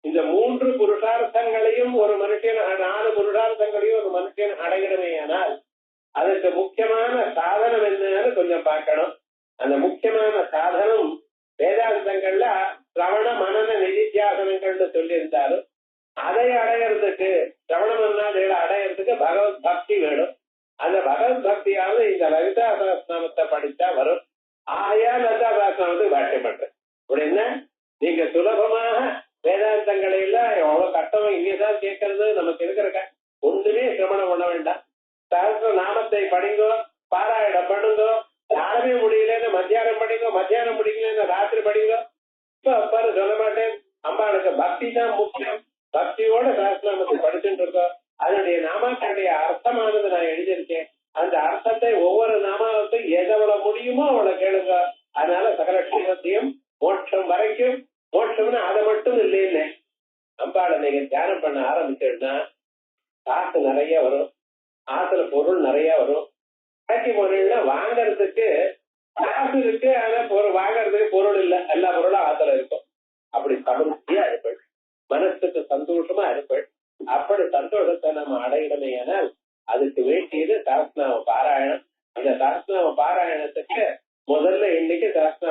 இந்த 3 புருஷார்த்தங்களையும் ஒரு மனுஷன் 4 புருஷார்த்தங்களையும் ஒரு மனுஷன் அடையணுமேயானால் அதுக்கு முக்கியமான சாதனம் என்னன்னு கொஞ்சம் பார்க்கணும். அந்த முக்கியமான சாதனம் வேதாந்தங்கள்ல சிரவண மனன நிதித்தியாசனங்கள்னு சொல்லியிருந்தாலும் அதை அடையறதுக்கு சிரவண மன்னாதிகளை அடையறதுக்கு பகவத் பக்தி வேணும். அந்த பகவத் பக்தியாவது இந்த லலிதா சகஸ்ரநாமத்தை படிச்சா வரும். ஆகையா லலிதா சகஸ்ரநாமத்துக்கு பாஷ்யம் பண்றேன். அப்படின்னா நீங்க சுலபமாக வேதாந்தங்களை எல்லாம் எவ்வளவு கஷ்டம் இங்கேதான் கேட்கறது. நமக்கு இருக்கிற ஒன்றுமே சிரமணம் பண்ண வேண்டாம். சகஸ்ர நாமத்தை படிங்கோ, பாராயணம் பண்ணுங்கோ. யாருமே முடியலன்னு மத்தியானம் படிங்கோ, மத்தியானம் முடியலன்னு ராத்திரி படிங்கோ. இப்ப சொல்ல மாட்டேன். அம்பாளுக்கு பக்தி தான் முக்கியம். பக்தியோட சகஸ்ரநாமத்தை படிச்சுட்டு இருக்கோம். அதனுடைய நாமாக்களுடைய அர்த்தமானது நான் எழுதியிருக்கேன். அந்த அர்த்தத்தை ஒவ்வொரு நாமாவுக்கும் எவ்வளவு முடியுமோ அவ்வளவு கேளுங்க. அதனால சகல க்ஷேமத்தையும் மோட்சம் வரைக்கும். மோட்சம்னு அதை மட்டும் இல்லைன்னு அம்பாளை நீங்க தியானம் பண்ண ஆரம்பிச்சோம்னா காசு நிறைய வரும், ஆத்துல பொருள் நிறைய வரும். கடைக்கு போனீங்கன்னா வாங்கறதுக்கு காசு இருக்கு, ஆனா வாங்கறதுக்கு பொருள் இல்ல, எல்லா பொருளும் ஆத்துல இருக்கும். அப்படி சமர்த்தியா இருப்பள், மனசுக்கு சந்தோஷமா இருப்பள். அப்படி சந்தோஷத்தை நம்ம அடையணுமே ஆனால் அதுக்கு வேண்டியது சஹஸ்ரநாம பாராயணம். இந்த சஹஸ்ரநாம பாராயணத்துக்கு முதல்ல இன்னைக்கு சஹஸ்ரநாம